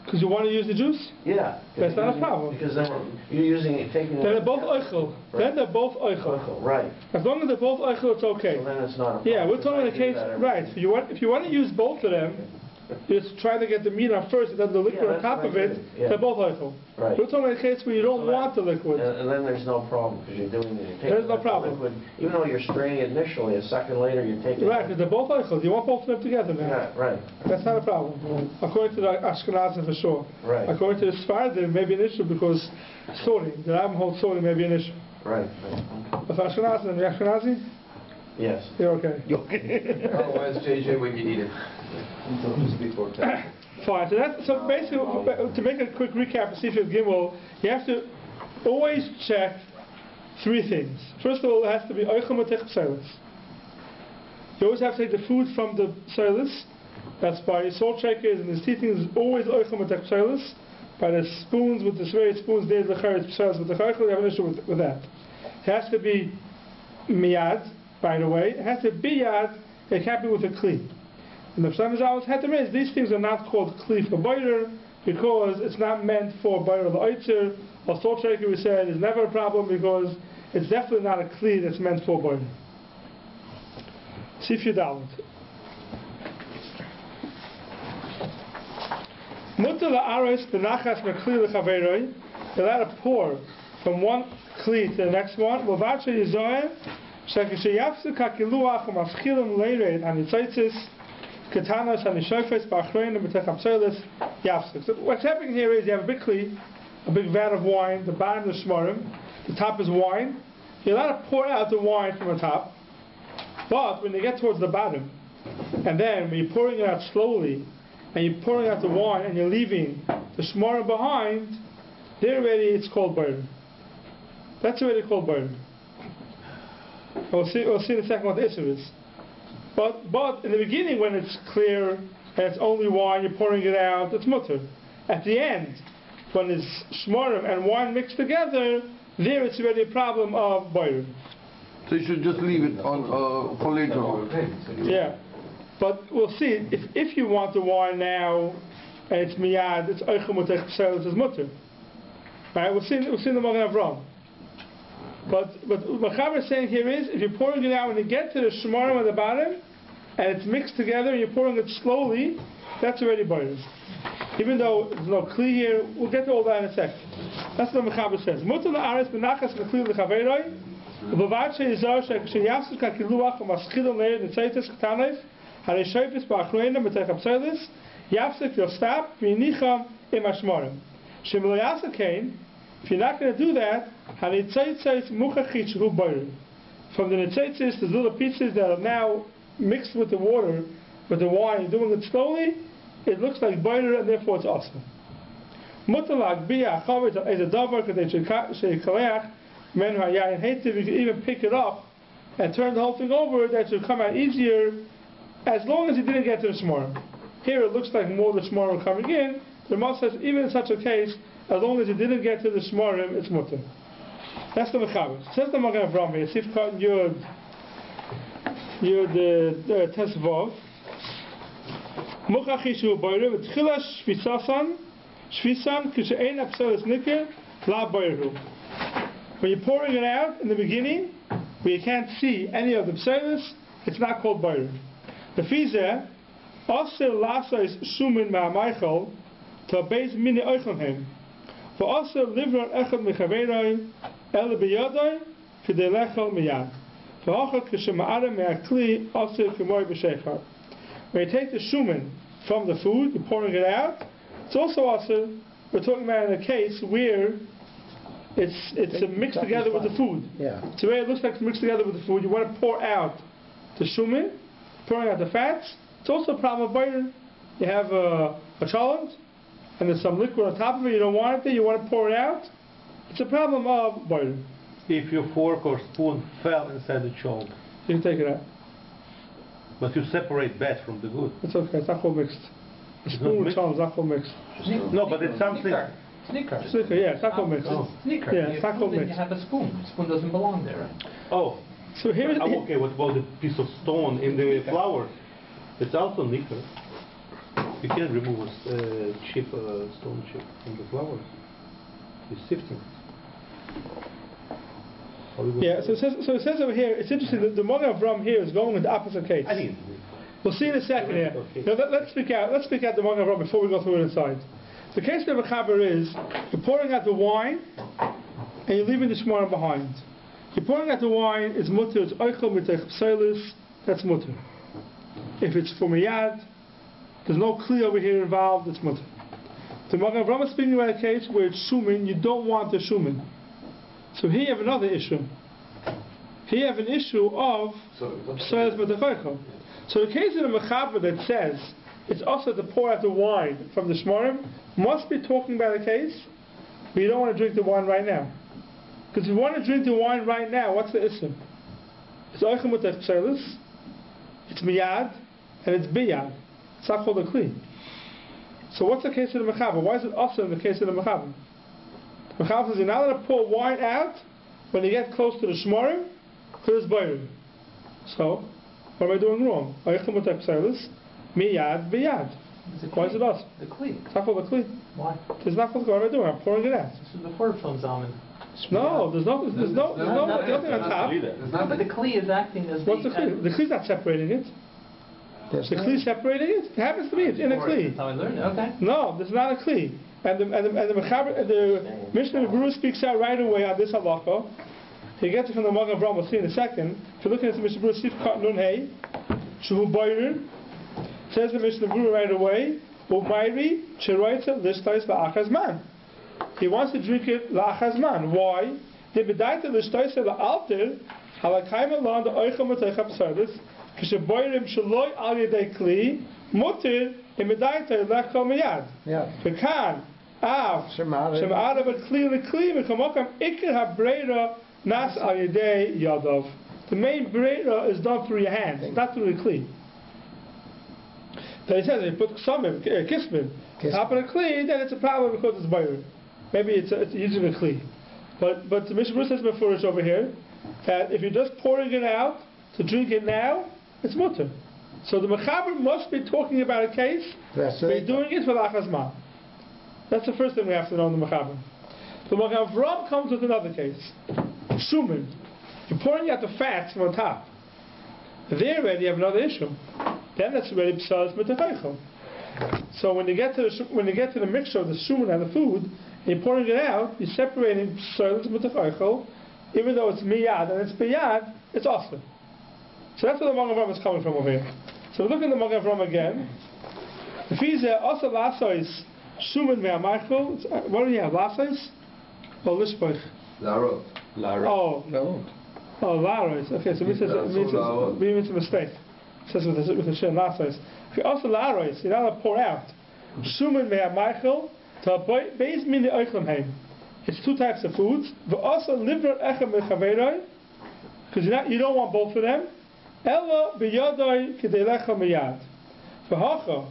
Because you want to use the juice? Yeah. That's not a problem. Because then you're taking Then they're both eichel. Right. Then they're both eichel. Right. As long as they're both eichel, it's okay. So then it's not a problem. Yeah, we're talking in the case, right. If you want to use both of them, just try to get the meat on first and then the liquid on top of it, they're both eichel. Right. We're talking in a case where you don't want the liquid. And then there's no problem because you're doing it. There's no problem. Liquid, even though you're straining it initially, a second later you're taking right, because they're both eichel. You want both of them together now. Yeah, right. That's not a problem. According to the Ashkenazim for sure. Right. According to the Sephardim, it may be an issue because sorting. The Rabbi holds sorting may be an issue. Right. But for Ashkenazim, the Ashkenazi? Yes. You're okay. You're okay. Otherwise, JJ, when you need it. Fine. So basically, to make a quick recap of Sifir Gimel, you have to always check three things. First of all, it has to be Eichel Matech Psalus. You always have to take the food from the Psalus. That's by salt shakers and the teething is always Eichel Matech Psalus. By the spoons, with the various spoons, there's the Charetz Psalus with the Eichel, you have an issue with that. It has to be Miyad, by the way. It has to be Yad, it can't be with a Kli. And the Psalm always had to raise, these things are not called Kli for Boirer because it's not meant for Boirer the Oitzer. Or salt shaker, we said, is never a problem because it's definitely not a Kli that's meant for Boirer. Sif Yudalot. Mutter la'aros b'nachas mekli l'chaveroi. You're allowed to pour from one Kli to the next one. L'vatsha yizoyim shekesheyafsuk hakiluach u'maschilim leireid hanitzaitzis. So what's happening here is you have a big kli, a big vat of wine, the bottom is shmarim, the top is wine. You're allowed to pour out the wine from the top, but when you get towards the bottom, and then when you're pouring it out slowly, and you're pouring out the wine, and you're leaving the shmarim behind, there already it's called burden. That's already called burden. We'll see in a second what the issue is. But in the beginning, when it's clear and it's only wine, you're pouring it out, it's mutter. At the end, when it's shmarim and wine mixed together, there it's already a problem of boirer. So you should just leave it on for later on. Yeah, but we'll see. If you want the wine now and it's miyad, it's eichel matech psalus, it's mutter. Right? We'll see in the Magen Avraham. But what Chaver is saying here is, if you're pouring it out when you get to the shmarim at the bottom, and it's mixed together, and you're pouring it slowly, that's already boirer. Even though there's no kli here, we'll get to all that in a second. That's what the Chaver says. Mutter la'aretz b'nachas mekli l'chaveroi, u'b'vad she'yizar she'yafsuk hakiluach u'maschilim leir nitzaitis k'tanev, harei shoyfis ba'achroina b'tech ha'psalus, yafsuk, you'll stop, v'yinicham im ha'shmarim. She'melo yasuk kain, if you're not going to do that, from the nitzaitzis, the little pieces that are now mixed with the water, with the wine, you're doing it slowly, it looks like boirer and therefore it's awesome. Mutalak bia chavet is a davar kadei sheikaleach men hayayin heitiv. You can even pick it up and turn the whole thing over. That should come out easier, as long as you didn't get to the shmarim. Here it looks like more of the shmarim coming in. The Rama says even in such a case, as long as you didn't get to the shmarim, it's mutter. That's the mechaber. Says the Magen Avraham here. Sif Katan Yud Tesvav. Muchach Yishu Boirer v'tchila shvisan kishe'ein ha'psalus nikir la boiru. When you're pouring it out in the beginning, where you can't see any of the pselis, it's not called boirer. The fizeh, also lasais shumin ma'amichol, to base mini oichem for also livron echad mechaveroi, el biyadoi, k'dei lechol miyad. For also k'shema'ara me'akli, also k'moi b'sheichar. When you take the shumin from the food, you're pouring it out, it's also, we're talking about in a case where it's mixed together with the food. Yeah. So where it looks like it's mixed together with the food, you want to pour out the shumin, pouring out the fats. It's also a problem of boirer. You have a cholent, and there's some liquid on top of it, you don't want it there, you want to pour it out. It's a problem of boirer. If your fork or spoon fell inside the cholent, you can take it out. But you separate bad from the good. It's okay, it's not all mixed. The spoon with cholent is not all mixed. No, but it's something... Sneaker, yeah, it's not all mixed. Sneaker. Yeah, it's not all mixed. You have a spoon. The spoon doesn't belong there, right? Oh. So here is... okay, what about the piece of stone in the flour? It's also nickel. You can't remove a stone chip from the flour. It's sifting. Yeah, so it says over here, it's interesting that the Magen Avraham here is going with the opposite case. We'll see in a second here. Okay. Now, let's speak out the Magen Avraham before we go through it inside. The case of the Mechaber is, you're pouring out the wine, and you're leaving the shmorim behind. You're pouring out the wine, it's mutter, it's oichel mitech pselis, that's mutter. If it's for miyad, there's no kli over here involved, it's mutter. The Magen Avraham is speaking about a case where it's shumin, you don't want the shumin. So here you have another issue. Here you have an issue of pselis mitech oichel. So the case of the Mechaber that says, it's also to pour out the wine from the shmorim, must be talking about a case where you don't want to drink the wine right now. Because if you want to drink the wine right now, what's the issue? It's oichem with pselis, it's miyad, and it's biyad. It's not called a kli. So what's the case of the Mechaber? Why is it also in the case of the Mechaber? The Mechaber says you're not allowed to pour wine out when you get close to the shmorim, because it's boirer. So, what am I doing wrong? Oichem with pselis, miyad, biyad. Why is it us? The kli. It's not called a kli. Why? It's not called, what am I doing? I'm pouring it out. This is before from Zalman. No, there's nothing on top. But the kli is acting as what's the kli? The kli's not separating it. The kli's separating it? It happens to me, it's in a kli. That's how I learned it, okay. No, there's not a kli. And the Mishnah Baruch speaks out right away on this halacha. He gets it from the Magen Avraham, we'll see in a second. If you're looking at the Mishnah Baruch, Sif Kat Nun Hey, Shuhu Boirer, says the Mishnah Baruch right away, Umayri Cheroitza Lishtais La'achazman. He wants to drink it La'achazman. Why? The Bedaita Lishtais La'alter Halakayim Alon the Oichel Matechab Service Kishaboirim Shaloi Al Yedei Kli Mutir Imidaita Lechol Miyad. Pekan Av Shema'ara B'Kli L'Kli Mekamokam Iker HaBreira Nas Al Yedei Yadov. The main breira is done through your hands, not through the kli. Then he says if you put ksumim, kismin, top of the kli, then it's a problem because it's boirer. Maybe it's using a kli. But the Mishnah says before us over here that if you're just pouring it out to drink it now, it's mutter. So the Mechaber must be talking about a case where you're doing it for lachazman. That's the first thing we have to know in the Mechaber. The Magen Avraham comes with another case. Shumin. You're pouring out the fats from on top. There already you have another issue. Then that's already pselis mitech oichel. So when you get to the mixture of the shumin and the food, and you're pouring it out, you're separating pselis mitech oichel, even though it's miyad and it's biyad, it's awesome. So that's where the Magen Avraham is coming from over here. So we look at the Magen Avraham again. If he's also lasois shumin me'amaichel, what do you have? Lasois or lishpoich? Laro. Oh no. Oh, laros. Okay, so it means a mistake. It says with a shin lasos. Also laros, you're not allowed to pour out. Shumin me'amaichel to beis min oichlem heim. It's two types of foods. But also livra echem mechaveroi, because you don't want both of them. Ella biyadoi k'dei lecha miyad. V'hacha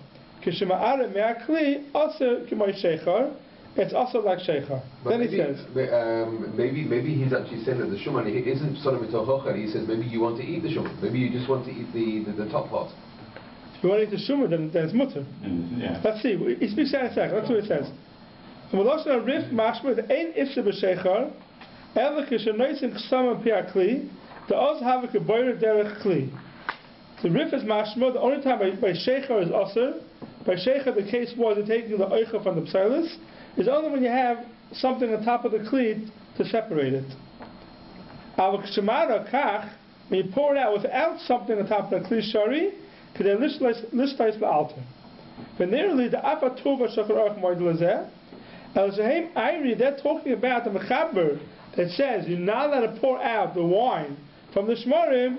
k'shema'are me'akli also k'may sheichar. It's also like sheichar. Then he says, maybe he's actually saying that the shuman isn't sort of a tochocha. He says maybe you want to eat the shuman. Maybe you just want to eat the top part. If you want to eat the shuman, then it's mutter. Yeah. Let's see. He speaks out in a second. That's what it says. Rif mashma the ein ifse b'sheichar ela k'shenoisim ch'samam pi'akli The Oz Havik Boyer Derech Kli. The Rif is mashma. The only time by Sheikha is Aser. By Sheikha, the case was taking the Eicha from the Psilis, is only when you have something on top of the Kli to separate it. Avik Shemara Kach, when you pour it out without something on top of the Kli Shari, could they lishtais the altar. Venerally, the Afatova Shachar Arch Moed Lazeh, El Shehem Ayri, they're talking about the Mechaber that says you're not allowed to pour out the wine from the Shmarim.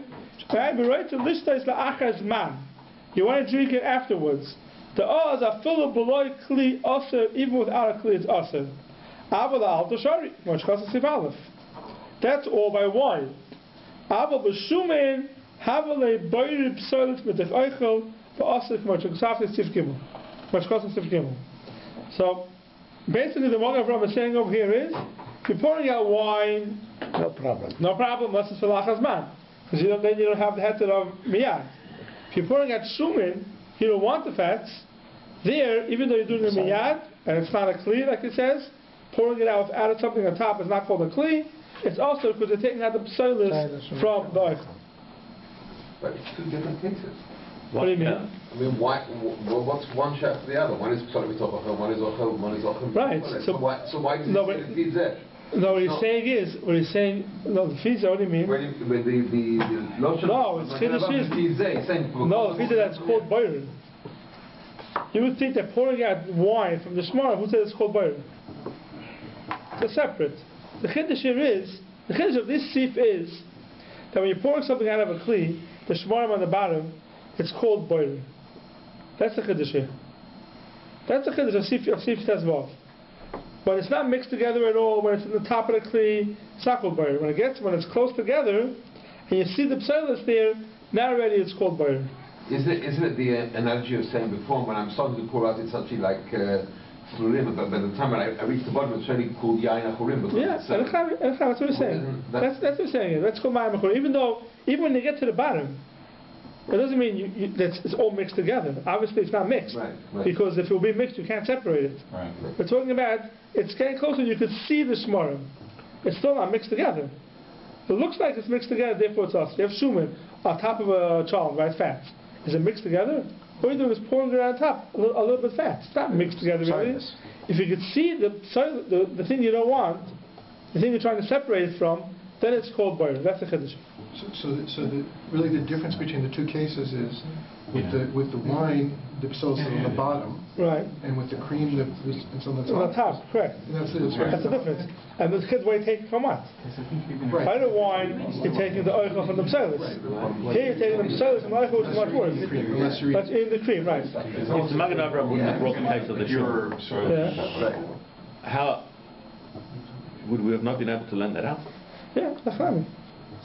You want to drink it afterwards. The Oz are full of beloy Kli Aser, even without a Kli it's Aser. Ava the Alta Shari, that's all by wine. Ava B'Shumein, Havale Boyri Psolit Medech Eichel, B'Aser K'machakasafis Tif Gimel. So, basically the one Avraham is saying over here is, if you're pouring out wine, no problem, unless it's for Lachazman. Because then you don't have the heter of miyad. If you're pouring out shumin, you don't want the fats. There, even though you're doing the miyad, and it's not a kli, like it says, pouring it out without something on top is not called a kli. It's also because they're taking out the psolis from the oichel. But it's two different cases. What do you mean? I mean, what's one chef for the other? One is psolim mitochachel, one is ochel, one is ochel. Right. So why does it feed that? No, what he's saying, the Fiza, what do you mean? No, it's Chiddush. No, the Fiza, that's called Byron. You would think that pouring out wine from the Shmar, who said it's called Byron? It's separate. The Chiddush here is, the Chiddush of this Sif is, that when you're pouring something out of a Kli, the Shmarim on the bottom, it's called Byron. That's the Chiddush here. That's the Chiddush of Sif Tezvav. When it's not mixed together at all, when it's in the top of the kli, it's not called bayr. When it's close together, and you see the psolis there, now already it's called bayr. Isn't it the analogy you were saying before, when I'm starting to pour out, it's actually like flurim, but by the time I reach the bottom, it's already called yain achurim. Yeah, that's what we're saying. That's what we're saying. That's called mayim achurim. Even when you get to the bottom, it doesn't mean it's all mixed together. Obviously, it's not mixed. Right. Because if it will be mixed, you can't separate it. Right. We're talking about, it's getting closer, you could see the shmarim. It's still not mixed together. It looks like it's mixed together, therefore it's us. You have shumin on top of a chalm, right? Fats. Is it mixed together? All you're doing is pouring it on top, a little bit fat. It's not mixed together, really. If you could see the thing you don't want, the thing you're trying to separate it from, then it's called bayr. That's the chiddush. Really the difference between the two cases is with the wine, the psolis is on the bottom, right, and with the cream, it's on the top. On the top, correct. That's the difference. And the kids where you take from what? Right. By the wine, you're taking the oil from the psolis. Here you're taking the psolis and the oil, which is much worse. That's in the cream, right? If the Magen Avraham wouldn't have brought the case of the Shiur, how would we have not been able to lend that out? Yeah, that's what I mean.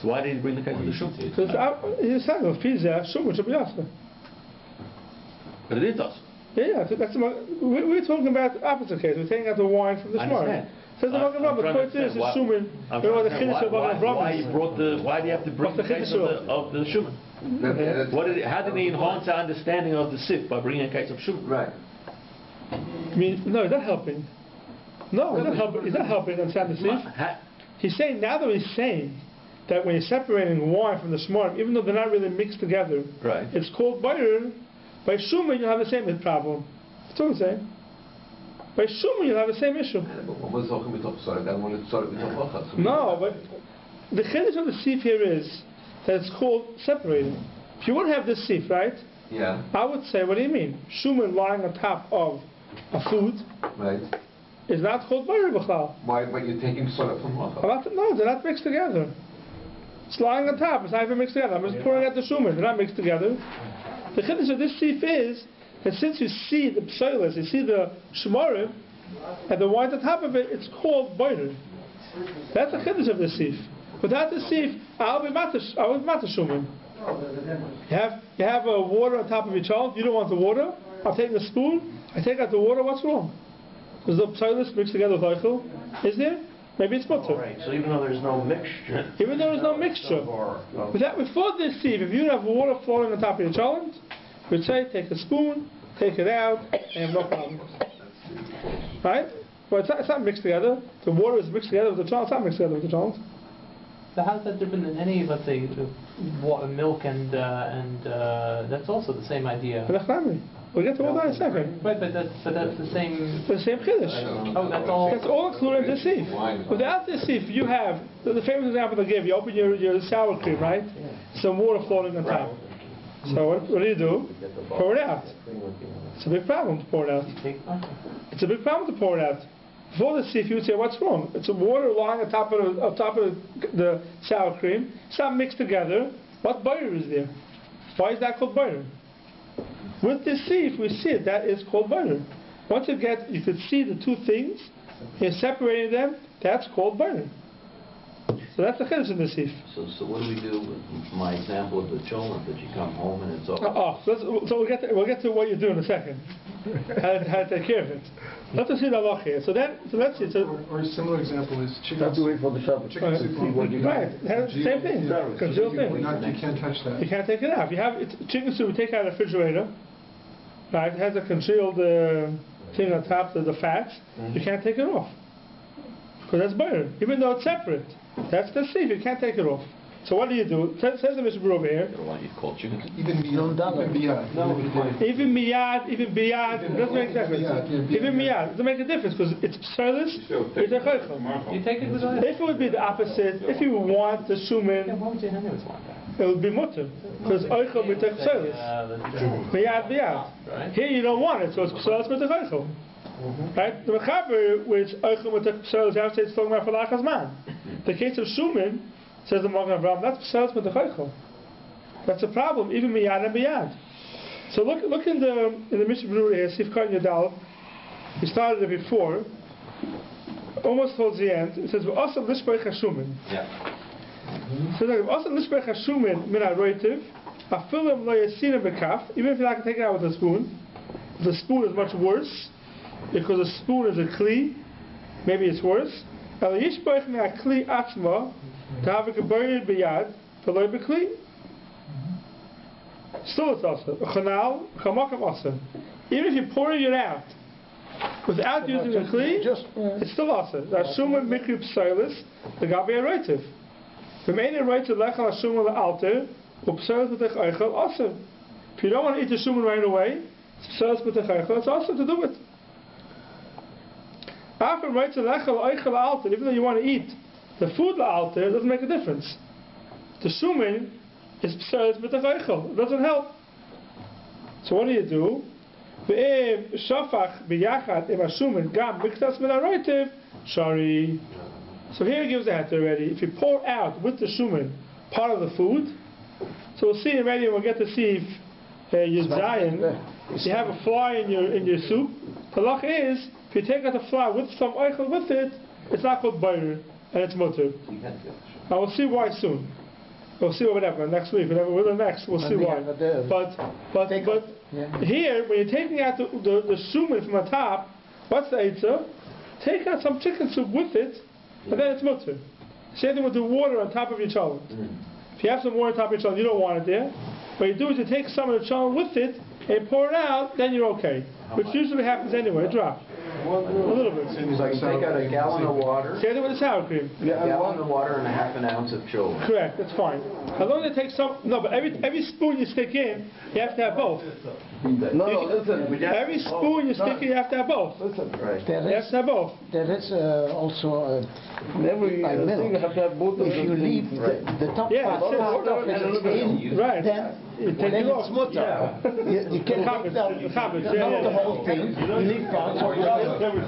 So why did he bring the case of the Shiur? Because he's saying of pizza, shuman should be asking. But it is us. Yeah, we're talking about the opposite case. We're taking out the wine from the shmar. Says the Magen Avraham, the point is shuman. Why do you have to bring the case of the shuman? How did he enhance our understanding of the sif by bringing a case of shuman? Right. I mean, no, he's not helping. No, he's not helping understand the sif. He's saying, now that he's saying that when you're separating wine from the shmarim, even though they're not really mixed together, right, it's called bayr. By shuman, you'll have the same problem. That's what I'm saying. By shuman, you'll have the same issue. No, but the chiddush of the sif here is that it's called separating. If you wouldn't have this sif, right? Yeah. I would say, what do you mean? Shuman lying on top of a food. Right. Is not called bayr b'chlal. Why? But you're taking soda from water. No, they're not mixed together. It's lying on top. It's not even mixed together. I'm just pouring out the shuman. They're not mixed together. The chiddush of this sif is that since you see the psolis, you see the shmarim, and the wine on top of it, it's called bayr. That's the chiddush of this sif. Without the sif, I'll be mata shuman. You have water on top of your child. You don't want the water. I'm taking a spoon. I take out the water. What's wrong? Is the psolis mixed together with eichel? Is there? Maybe it's mutter. Right. So even though there's no mixture. Even though there's no mixture. Before this sieve, if you have water flowing on top of your cholent, we'd say take a spoon, take it out, and have no problem. Right? Well, it's not mixed together. The water is mixed together with the cholent. It's not mixed together with the cholent. So how's that different than any, let's say, milk and that's also the same idea. We'll get to all that in a second. Right, but that's the same. The same chiddush. Oh, that's all. That's all included in the sieve. Without the sieve, you have the famous example I gave. You open your sour cream, right? Some water floating on top. So what do? Pour it out. It's a big problem to pour it out. It's a big problem to pour it out. Before the sieve, you would say, "What's wrong?" It's a water lying on top of the sour cream. It's not mixed together. What butter is there? Why is that called butter? With this sieve, we see it. That is called butter. Once you could see the two things, you're separating them. That's called butter. So that's the chiddush in the sieve. So what do we do with my example of the cholent that you come home and it's all? So we'll get to what you do in a second. how to take care of it. Let's see the halacha here. So let's see. Or a similar example is chicken. That's the way for the Shabbat. Chicken soup. Right. Same thing. Congealed thing. You can't touch that. You can't take it out. If you have chicken soup, we take it out of the refrigerator. Right. It has a congealed thing on top of the fats. You can't take it off because that's butter. Even though it's separate, that's the sieve. You can't take it off. So what do? Says the Michel over here. Even miyad. Even miyad, even biyad, it doesn't make a difference. Even miyad, it doesn't make a difference because it's pselis, it's a chaychel. You take it with If it would be the opposite, if you want the shumin, it would be mutter. Because oichel with the pselis. Miyad, biyad. Here you don't want it, so it's pselis with the chaychel. Right? The mechaber, which oichel with the pselis, you have to say it's talking about for lachas man. The case of shumin, says the Magen Avraham, that's pselis with the chaychel. That's a problem, even miyad and biyad. So look in the Mishnah here, Sif Katan Yadal. We started it before, almost towards the end. It says v'asam lishbei chashumin. Yeah. So v'asam lishbei chashumin min haroitiv afilim lo yasinim bekaf. Even if you're not going to take it out with a spoon, the spoon is much worse because the spoon is a kli. Maybe it's worse. El yishbei min hakli atzma. To have a gebayred biyad, for loy bekli. Still it's also chanal chamakam also. Even if you're pouring it out without using a kli, it's still also. That's shuman mikri p'sailis the gabi aroitiv. Remain aroitiv lechal shuman la'alter u'p'sailis b'tech eichel also. If you don't want to eat the shuman right away, p'sailis b'tech eichel. It's also to do it. After aroitiv lechal eichel alter, even though you want to eat the food la'alter, doesn't make a difference. The shumin is p'seilis b'tech eichel. It doesn't help. So what do? Ve'im shafach b'yachad im ha-shumin gam miktas min ha-roitiv shari. So here he gives the heter already. If you pour out with the shumin part of the food, so we'll see already, and we'll get to see if you're Zion, if you have a fly in your soup, the halach is, if you take out the fly with some eichel with it, it's not called bayr. And it's mutter. I will see why soon. We'll see what happens next week. Whenever we're next, we'll see why. But here, when you're taking out the shumin from the top, what's the eitzah? Take out some chicken soup with it, and then it's mutter. Same thing with the water on top of your cholent. If you have some water on top of your cholent, you don't want it there. What you do is you take some of the cholent with it, and pour it out, then you're okay. Which usually happens anyway, a drop. A little bit. So you take out a gallon of water. Same thing with the sour cream. A gallon of water and a half an ounce of cholent. Correct, that's fine. As long as you take some, but every spoon you stick in, you have to have both. Listen. Every spoon you stick in, you have to have both. Listen, right. You have to have both. There is also every thing you have to have both of them. if you leave the top part of it in, right. then it's mutter. You can take not the whole thing. You leave parts of it,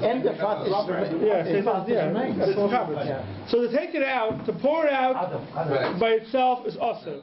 and the fat is that's what happens. So to take it out, to pour it out by itself is awesome.